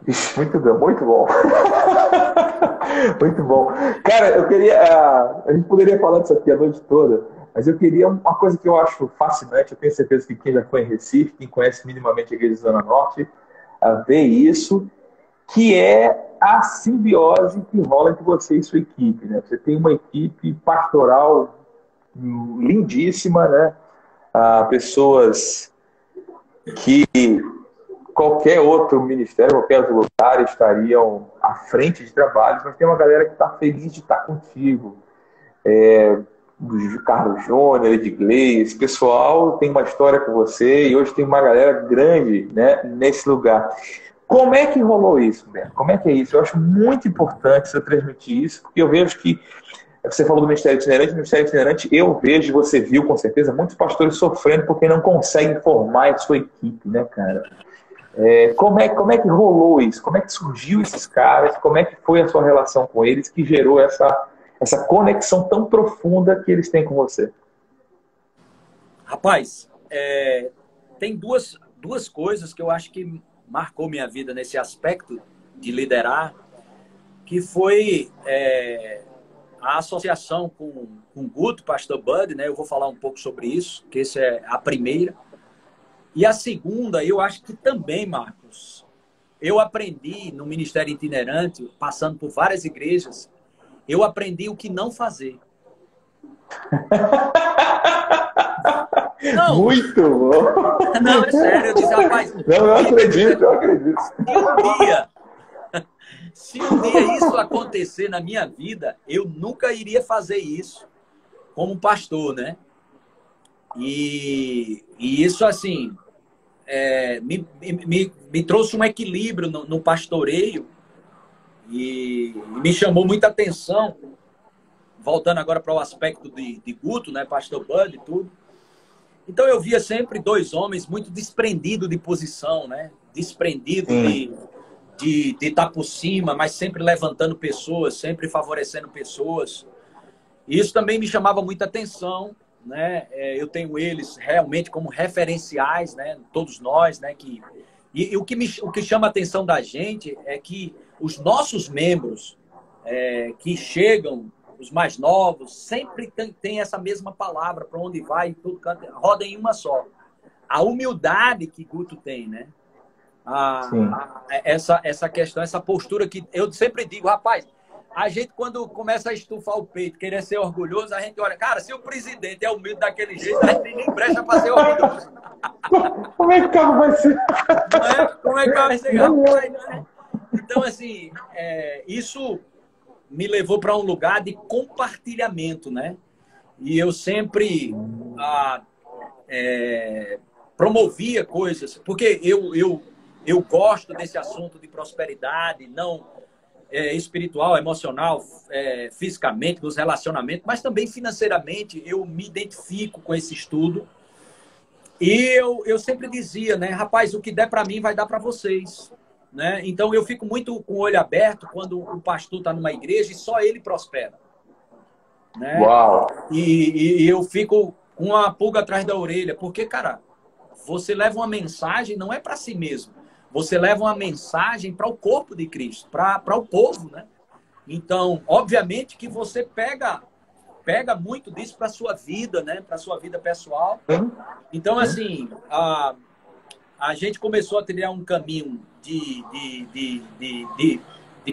Ixi, muito bom, muito bom. Muito bom. Cara, eu queria... a gente poderia falar disso aqui a noite toda, mas eu queria uma coisa que eu acho fascinante, eu tenho certeza que quem já foi em Recife, quem conhece minimamente a Igreja de Zona Norte, a ver isso, que é a simbiose que rola entre você e sua equipe, né? Você tem uma equipe pastoral lindíssima, né? Pessoas que qualquer outro ministério, qualquer outro lugar estariam à frente de trabalhos, mas tem uma galera que está feliz de estar contigo. Do Carlos Júnior, Edgley, esse pessoal tem uma história com você e hoje tem uma galera grande, né, nesse lugar. Como é que rolou isso, Beto? Como é que é isso? Eu acho muito importante você transmitir isso, porque eu vejo que você falou do Ministério Itinerante, eu vejo, você viu com certeza, muitos pastores sofrendo porque não conseguem formar a sua equipe, né, cara? Como é que rolou isso? Como é que surgiu esses caras? Como é que foi a sua relação com eles que gerou essa conexão tão profunda que eles têm com você? Rapaz, tem duas coisas que eu acho que marcou minha vida nesse aspecto de liderar, que foi a associação com o Guto, Pastor Bud, né? Eu vou falar um pouco sobre isso, que essa é a primeira. E a segunda, eu acho que também, Marcos, eu aprendi no Ministério Itinerante, passando por várias igrejas, eu aprendi o que não fazer. Não, muito bom! Não, é sério, eu disse, rapaz... Não, eu acredito. Se um dia isso acontecer na minha vida, eu nunca iria fazer isso como pastor, né? E isso, assim, me trouxe um equilíbrio no pastoreio e me chamou muita atenção, voltando agora para o aspecto de Guto, né? Pastor Bud e tudo. Então eu via sempre dois homens muito desprendidos de posição, né? Desprendidos de estar por cima, mas sempre levantando pessoas, sempre favorecendo pessoas. E isso também me chamava muita atenção, né? Eu tenho eles realmente como referenciais, né? Todos nós, né? E o que chama a atenção da gente é que os nossos membros que chegam, os mais novos, sempre tem essa mesma palavra para onde vai, tudo roda em uma só. A humildade que Guto tem, né? Essa questão, essa postura que eu sempre digo, rapaz, a gente quando começa a estufar o peito, querer ser orgulhoso, a gente olha, cara, se o presidente é humilde daquele jeito, a gente nem presta para ser orgulhoso. Como é que o cara vai ser? Como é que vai ser? Rapaz, então, assim, isso me levou para um lugar de compartilhamento, né? E eu sempre promovia coisas, porque eu gosto desse assunto de prosperidade, não espiritual, emocional, fisicamente, dos relacionamentos, mas também financeiramente. Eu me identifico com esse estudo. E eu sempre dizia, né? Rapaz, o que der para mim vai dar para vocês. Né? Então eu fico muito com o olho aberto quando o pastor está numa igreja e só ele prospera. Né? Uau! E eu fico com uma pulga atrás da orelha, porque, cara, você leva uma mensagem, não é para si mesmo, você leva uma mensagem para o corpo de Cristo, para o povo, né? Então, obviamente que você pega muito disso para a sua vida, né? Para a sua vida pessoal. Então, assim, a gente começou a trilhar um caminho de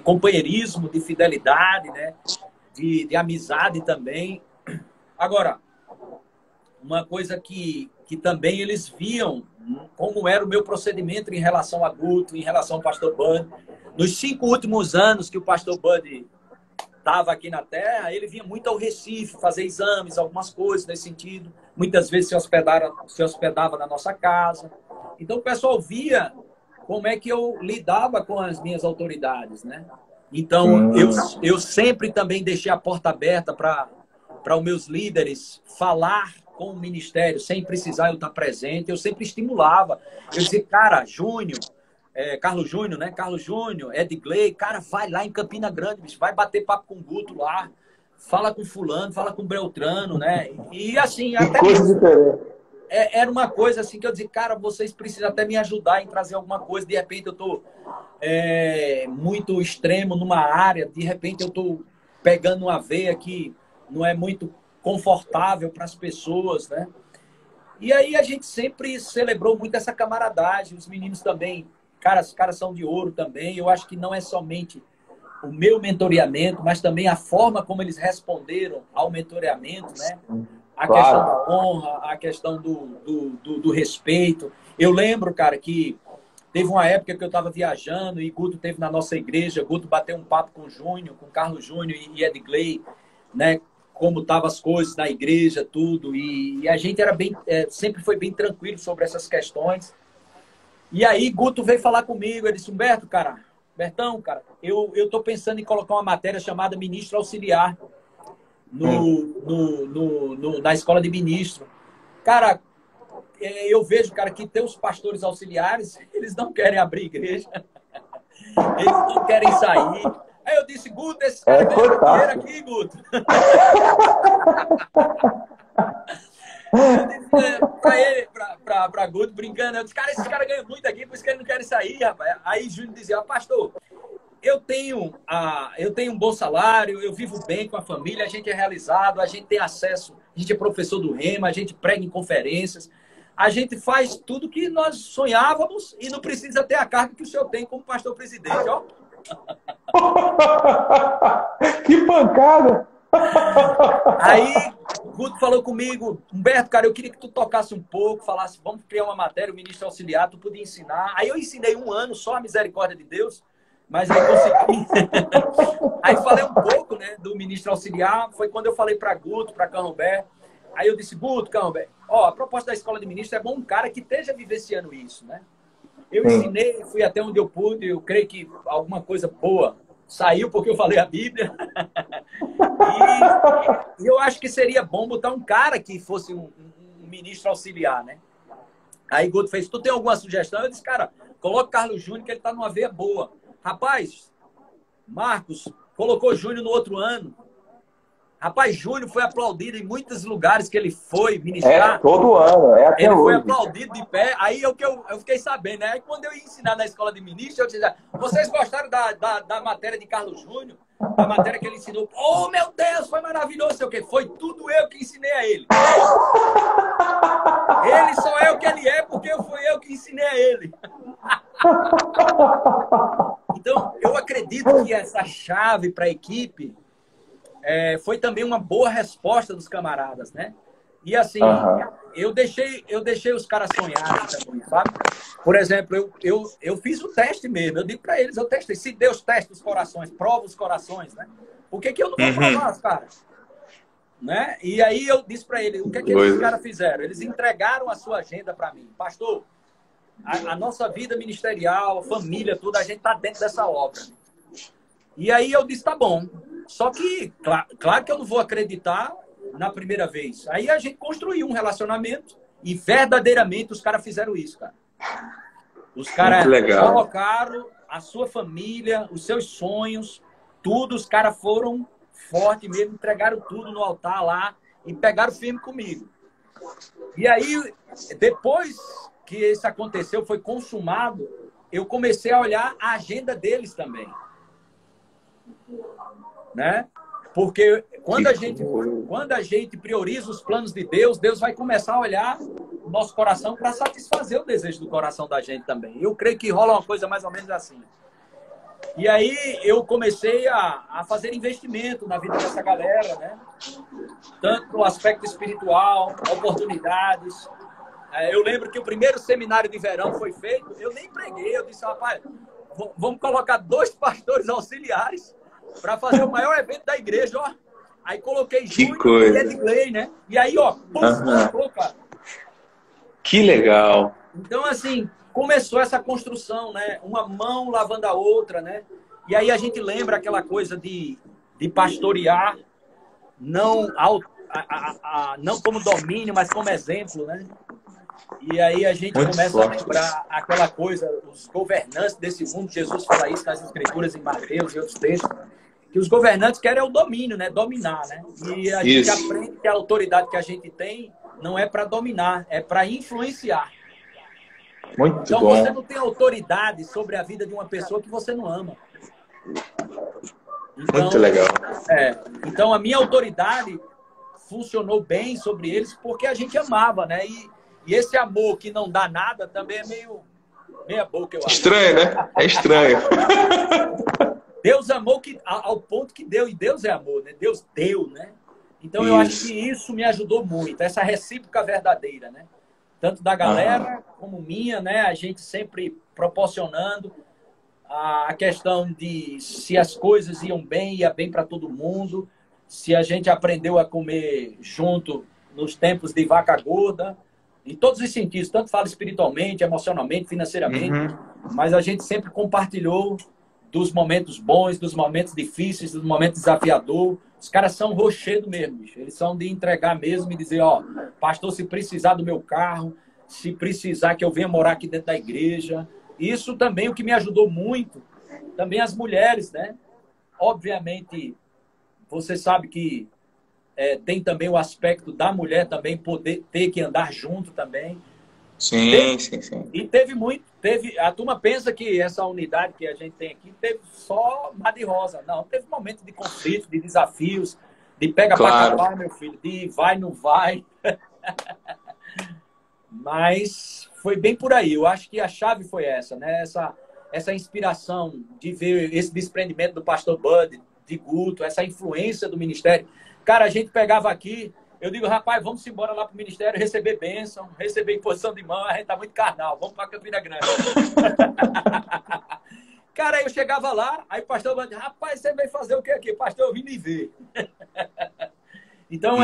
companheirismo, de fidelidade, né? De amizade também. Agora, uma coisa que também eles viam como era o meu procedimento em relação a Guto, em relação ao pastor Bud. Nos 5 últimos anos que o pastor Bud estava aqui na Terra, ele vinha muito ao Recife fazer exames, algumas coisas nesse sentido. Muitas vezes se hospedava na nossa casa. Então o pessoal via como é que eu lidava com as minhas autoridades, né? Então, eu sempre também deixei a porta aberta para os meus líderes falar com o ministério, sem precisar eu estar presente. Eu sempre estimulava. Eu dizia, cara, Júnior, Carlos Júnior, né? Carlos Júnior, Edgley, cara, vai lá em Campina Grande, bicho, vai bater papo com o Guto lá, fala com fulano, fala com Beltrano, né? E assim, até era uma coisa assim que eu dizia, cara, vocês precisam até me ajudar em trazer alguma coisa. De repente eu tô muito extremo numa área, de repente eu tô pegando uma veia que não é muito confortável para as pessoas, né? E aí a gente sempre celebrou muito essa camaradagem, os meninos também, cara, os caras são de ouro também. Eu acho que não é somente o meu mentoreamento, mas também a forma como eles responderam ao mentoreamento, né? A questão da honra, a questão do respeito. Eu lembro, cara, que teve uma época que eu estava viajando e Guto teve na nossa igreja. Guto bateu um papo com o Júnior, com o Carlos Júnior e Edgley, né? Como estavam as coisas na igreja, tudo. E a gente era sempre foi bem tranquilo sobre essas questões. E aí Guto veio falar comigo. Ele disse, Humberto, cara, Bertão, cara, eu estou pensando em colocar uma matéria chamada Ministro Auxiliar na escola de ministro. Cara, eu vejo, cara, que tem os pastores auxiliares, eles não querem abrir igreja, eles não querem sair. Aí eu disse, Guto, esse cara ganha dinheiro aqui, Guto. Eu disse pra Guto, brincando, eu disse, cara, esses caras ganham muito aqui, por isso que eles não querem sair, rapaz. Aí Júnior dizia, pastor, eu tenho um bom salário, eu vivo bem com a família, a gente é realizado, a gente tem acesso, a gente é professor do Rema, a gente prega em conferências, a gente faz tudo que nós sonhávamos e não precisa ter a carga que o senhor tem como pastor presidente, ó. Que pancada! Aí, Guto falou comigo, Humberto, cara, eu queria que tu tocasse um pouco, falasse, vamos criar uma matéria, o ministro auxiliar, tu podia ensinar. Aí eu ensinei 1 ano só a misericórdia de Deus, mas aí consegui. Aí falei um pouco, né, do ministro auxiliar, foi quando eu falei para Guto, para Canrobé. Aí eu disse, Guto, Canrobé, ó, a proposta da escola de ministro é bom um cara que esteja vivenciando isso, né? Eu ensinei, fui até onde eu pude, eu creio que alguma coisa boa saiu porque eu falei a Bíblia. E eu acho que seria bom botar um cara que fosse um ministro auxiliar, né? Aí Guto fez, tu tem alguma sugestão? Eu disse, cara, coloca Carlos Júnior que ele tá numa veia boa. Rapaz, Marcos colocou Júnior no outro ano. Rapaz, Júnior foi aplaudido em muitos lugares que ele foi ministrar. Todo ano, até ele hoje. Foi aplaudido de pé. Aí eu fiquei sabendo, né? Aí quando eu ia ensinar na escola de ministro, eu disse, vocês gostaram da matéria de Carlos Júnior? Da matéria que ele ensinou? Oh, meu Deus, foi maravilhoso, sei o quê. Foi tudo eu que ensinei a ele. Ele só é o que ele é porque fui eu que ensinei a ele. Então, eu acredito que essa chave para a equipe foi também uma boa resposta dos camaradas, né? E assim, eu deixei os caras sonharem também, sabe? Por exemplo, eu fiz o teste mesmo. Eu digo para eles, eu testei. Se Deus testa os corações, prova os corações, né? Por que eu não vou provar os caras? Né? E aí eu disse para eles, o que esses caras fizeram? Eles entregaram a sua agenda para mim. Pastor, a nossa vida ministerial, família, tudo, a gente está dentro dessa obra. E aí eu disse, tá bom. Só que, claro que eu não vou acreditar na primeira vez. Aí a gente construiu um relacionamento e verdadeiramente os caras fizeram isso, cara. Os caras colocaram a sua família, os seus sonhos, tudo. Os caras foram fortes mesmo, entregaram tudo no altar lá e pegaram firme comigo. E aí, depois que isso aconteceu, foi consumado, eu comecei a olhar a agenda deles também. Né? Porque quando a gente prioriza os planos de Deus, Deus vai começar a olhar o nosso coração para satisfazer o desejo do coração da gente também. Eu creio que rola uma coisa mais ou menos assim. E aí eu comecei a fazer investimento na vida dessa galera, né? Tanto no aspecto espiritual, oportunidades. Eu lembro que o primeiro seminário de verão foi feito, eu nem preguei, eu disse, rapaz, vamos colocar 2 pastores auxiliares para fazer o maior evento da igreja, ó. Aí coloquei Júnior e Edgley, né? E aí, ó, cara. Que legal. Então, assim, começou essa construção, né? Uma mão lavando a outra, né? E aí a gente lembra aquela coisa de pastorear, não, não como domínio, mas como exemplo, né? E aí a gente Muito começa forte. a lembrar aquela coisa, os governantes desse mundo, Jesus fala isso nas Escrituras, em Mateus e outros textos, que os governantes querem o domínio, né? Dominar, né? E a gente aprende que a autoridade que a gente tem não é para dominar, é para influenciar. Muito Então bom. você não tem autoridade sobre a vida de uma pessoa que você não ama. Então, Muito legal. Então a minha autoridade funcionou bem sobre eles porque a gente amava, né? E esse amor que não dá nada também é meia boca, eu acho. Estranho, né? É estranho. Deus amou ao ponto que deu, e Deus é amor, né? Deus deu, né? Então eu acho que isso me ajudou muito, essa recíproca verdadeira, né? Tanto da galera como minha, né? A gente sempre proporcionando a questão de se as coisas iam bem, ia bem para todo mundo, se a gente aprendeu a comer junto nos tempos de vaca gorda, em todos os sentidos, tanto fala espiritualmente, emocionalmente, financeiramente, mas a gente sempre compartilhou dos momentos bons, dos momentos difíceis, dos momentos desafiadores. Os caras são rochedo mesmo, bicho. Eles são de entregar mesmo e dizer, ó, pastor, se precisar do meu carro, se precisar que eu venha morar aqui dentro da igreja. Isso também, o que me ajudou muito, também as mulheres, né? Obviamente, você sabe que tem também o aspecto da mulher também poder ter que andar junto também. Sim. E a turma pensa que essa unidade que a gente tem aqui teve só mar de rosa. Não, teve momentos de conflito, de desafios, de pega para capar, meu filho, de vai, não vai. Mas foi bem por aí. Eu acho que a chave foi essa, né? Essa inspiração de ver esse desprendimento do pastor Bud, de Guto, essa influência do ministério. Cara, a gente pegava aqui, eu digo, rapaz, vamos embora lá pro ministério, receber bênção, receber imposição de mão, a gente tá muito carnal, vamos pra Campina Grande. Cara, aí eu chegava lá, aí o pastor Bud, rapaz, você veio fazer o que aqui? Pastor, eu vim me ver. Então,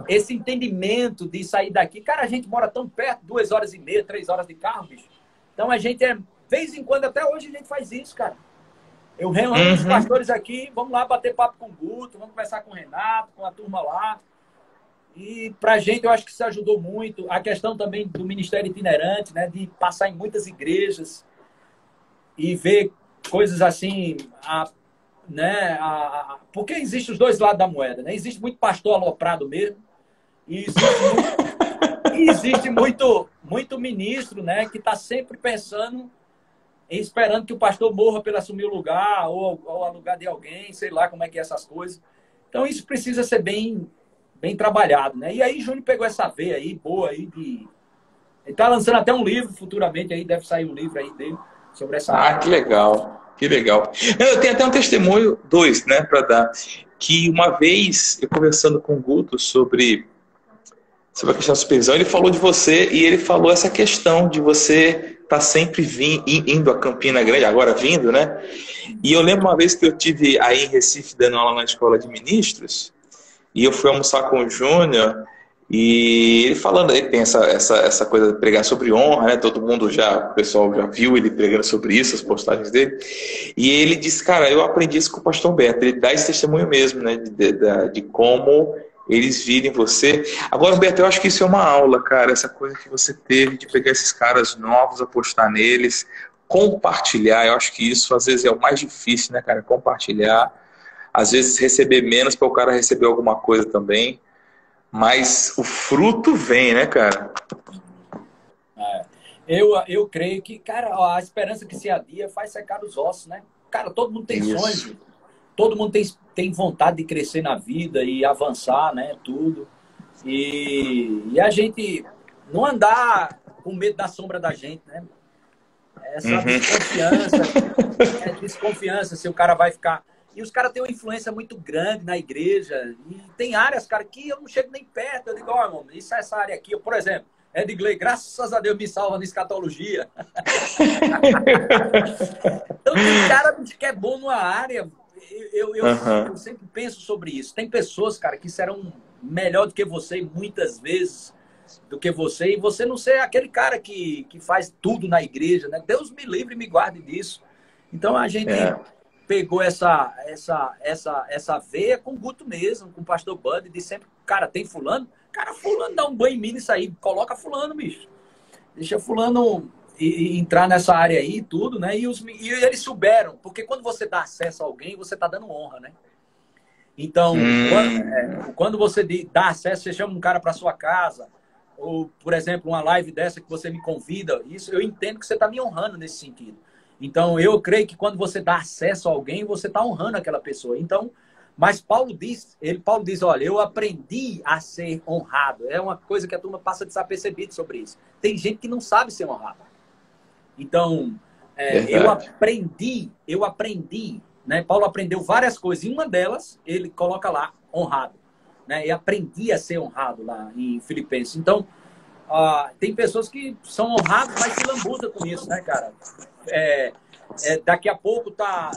esse entendimento de sair daqui, cara, a gente mora tão perto, 2h30, 3 horas de carro, bicho. Então, a gente de vez em quando, até hoje, a gente faz isso, cara. Eu reúno os pastores aqui, vamos lá bater papo com o Guto, vamos conversar com o Renato, com a turma lá. E pra gente, eu acho que isso ajudou muito. A questão também do ministério itinerante, né, de passar em muitas igrejas e ver coisas assim, né, porque existe os dois lados da moeda, né? Existe muito pastor aloprado mesmo, e existe muito ministro, né, que está sempre pensando, esperando que o pastor morra para assumir o lugar, ou ao lugar de alguém, sei lá como é que é essas coisas. Então isso precisa ser bem trabalhado, né? E aí Júnior pegou essa veia aí, boa aí, ele está lançando até um livro futuramente, aí deve sair um livro aí dele sobre essa área. Que legal. Que legal. Eu tenho até um testemunho, 2, né, para dar. Que uma vez, eu conversando com o Guto sobre a questão da supervisão, ele falou de você e ele falou essa questão de você estar sempre indo a Campina Grande, agora vindo, né? E eu lembro uma vez que eu tive aí em Recife dando aula na escola de ministros e eu fui almoçar com o Júnior. E ele falando, ele tem essa coisa de pregar sobre honra, né? Todo mundo o pessoal já viu ele pregando sobre isso, as postagens dele. E ele disse, cara, eu aprendi isso com o pastor Humberto. Ele dá esse testemunho mesmo, né? De como eles virem você. Agora, Humberto, eu acho que isso é uma aula, cara. Essa coisa que você teve de pegar esses caras novos, apostar neles, compartilhar. Eu acho que isso, às vezes, é o mais difícil, né, cara? Compartilhar. Às vezes, receber menos para o cara receber alguma coisa também. Mas o fruto vem, né, cara? Eu creio que, cara, a esperança que se adia faz secar os ossos, né? Cara, todo mundo tem sonhos, todo mundo tem vontade de crescer na vida e avançar, né? Tudo. E a gente não andar com medo da sombra da gente, né? Essa desconfiança se o cara vai ficar... E os caras têm uma influência muito grande na igreja. E tem áreas, cara, que eu não chego nem perto. Eu digo, ó, irmão, isso é essa área aqui. Por exemplo, Edgley, graças a Deus, me salva na escatologia. Então tem cara que é bom numa área. Eu sempre penso sobre isso. Tem pessoas, cara, que serão melhor do que você muitas vezes. do que você, e você não ser aquele cara que faz tudo na igreja, né? Deus me livre e me guarde disso. Então a gente pegou essa veia com o Guto mesmo, com o pastor Bud, de sempre, cara, tem fulano? Cara, fulano dá um banho em mim nisso aí, coloca fulano, bicho. Deixa fulano entrar nessa área aí e tudo, né? E eles souberam, porque quando você dá acesso a alguém, você tá dando honra, né? Então, quando você dá acesso, você chama um cara para sua casa, ou, por exemplo, uma live dessa que você me convida, isso eu entendo que você está me honrando nesse sentido. Então, eu creio que quando você dá acesso a alguém, você está honrando aquela pessoa. Então, mas Paulo diz, olha, eu aprendi a ser honrado. É uma coisa que a turma passa desapercebido sobre isso. Tem gente que não sabe ser honrado. Então, eu aprendi, né? Paulo aprendeu várias coisas, e uma delas, ele coloca lá, honrado. Né? E aprendi a ser honrado lá em Filipenses. Então, tem pessoas que são honradas, mas se lambuzam com isso, né, cara? Daqui a pouco tá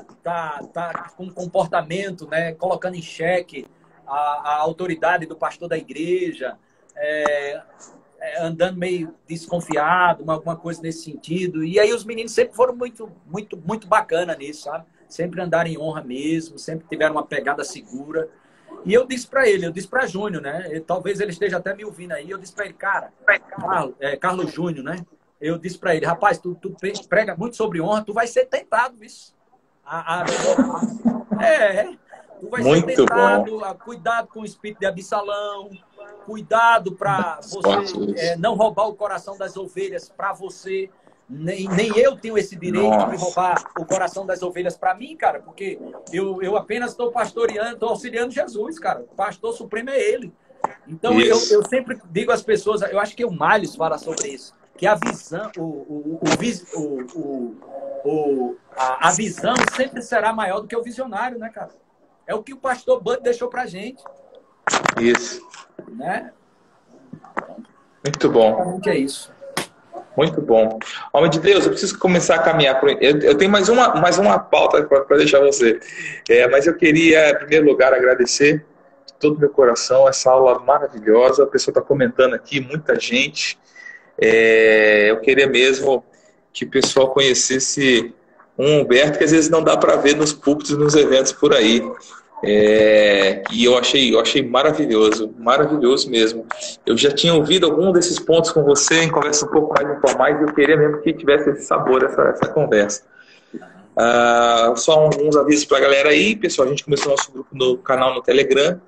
com comportamento, né? Colocando em xeque a autoridade do pastor da igreja, andando meio desconfiado, alguma coisa nesse sentido. E aí os meninos sempre foram muito, muito, muito bacana nisso, sabe? Sempre andaram em honra mesmo, sempre tiveram uma pegada segura. E eu disse para ele, eu disse para Júnior, né? Talvez ele esteja até me ouvindo aí. Eu disse para ele, cara, Carlos Júnior, né? Eu disse para ele, rapaz, tu prega muito sobre honra, tu vai ser tentado, isso. Tu vai ser tentado. Cuidado com o espírito de Absalão, cuidado para você não roubar o coração das ovelhas para você. Nem eu tenho esse direito de roubar o coração das ovelhas para mim, cara, porque eu apenas estou pastoreando, estou auxiliando Jesus, cara. O pastor supremo é ele. Então, eu sempre digo às pessoas, eu acho que o Malhos fala sobre isso, que a visão, a visão sempre será maior do que o visionário, né, cara? É o que o pastor Bud deixou pra gente. Isso. Né? Muito bom. É isso. Muito bom. Homem de Deus, eu preciso começar a caminhar. Eu tenho mais uma pauta para deixar você. Mas eu queria, em primeiro lugar, agradecer de todo o meu coração essa aula maravilhosa. A pessoa está comentando aqui, muita gente. Eu queria mesmo que o pessoal conhecesse um Humberto que às vezes não dá para ver nos púlpitos e nos eventos por aí. E eu achei maravilhoso mesmo. Eu já tinha ouvido algum desses pontos com você em conversas um pouco mais informais e eu queria mesmo que tivesse esse sabor, essa conversa. Só uns avisos para a galera aí, pessoal. A gente começou nosso grupo no canal no Telegram.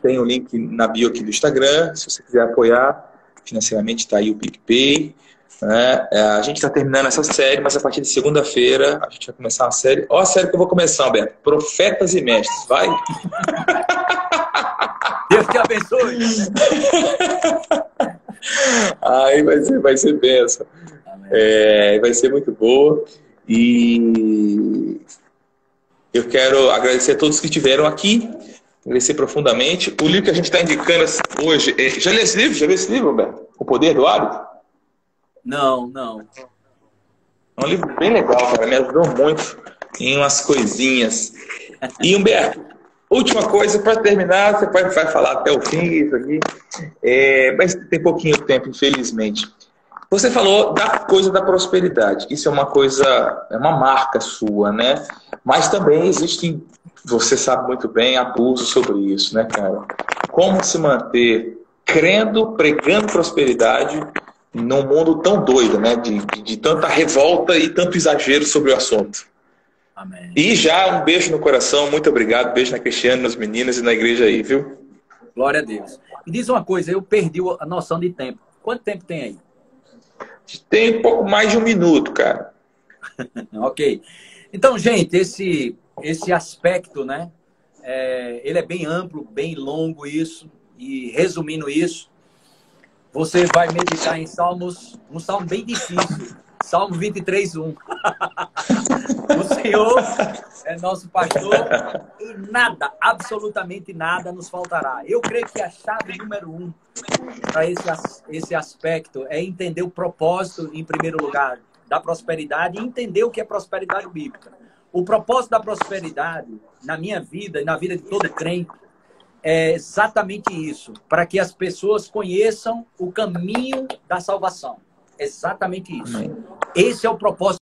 Tem o link na bio aqui do Instagram. Se você quiser apoiar financeiramente, está aí o PicPay. A gente está terminando essa série, mas a partir de segunda-feira a gente vai começar uma série. Ó, a série que eu vou começar, Alberto. Profetas e Mestres. Vai? Deus te abençoe. Aí vai ser bênção. Vai ser muito boa. E eu quero agradecer a todos que estiveram aqui. Agradecer profundamente. O livro que a gente está indicando hoje. Já leu esse livro? Já viu esse livro, Alberto? O Poder do Hábito? Não. É um livro bem legal, cara. Me ajudou muito em umas coisinhas. E, Humberto, última coisa, para terminar, você vai falar até o fim, isso aqui. Mas tem pouquinho tempo, infelizmente. Você falou da coisa da prosperidade. Isso é uma coisa, é uma marca sua, né? Mas também existem, você sabe muito bem, abusos sobre isso, né, cara? Como se manter crendo, pregando prosperidade num mundo tão doido, né? De tanta revolta e tanto exagero sobre o assunto. Amém. E já um beijo no coração, muito obrigado. Beijo na Cristiane, nas meninas e na igreja aí, viu? Glória a Deus. E diz uma coisa, eu perdi a noção de tempo. Quanto tempo tem aí? Tem um pouco mais de 1 minuto, cara. Ok. Então, gente, esse aspecto, né? Ele é bem amplo, bem longo isso. E resumindo isso, você vai meditar em Salmos, um salmo bem difícil, Salmo 23:1. O Senhor é nosso pastor e nada, absolutamente nada nos faltará. Eu creio que a chave número 1 para esse aspecto é entender o propósito, em primeiro lugar, da prosperidade e entender o que é prosperidade bíblica. O propósito da prosperidade, na minha vida e na vida de todo crente, é exatamente isso, para que as pessoas conheçam o caminho da salvação. Exatamente isso. Amém. Esse é o propósito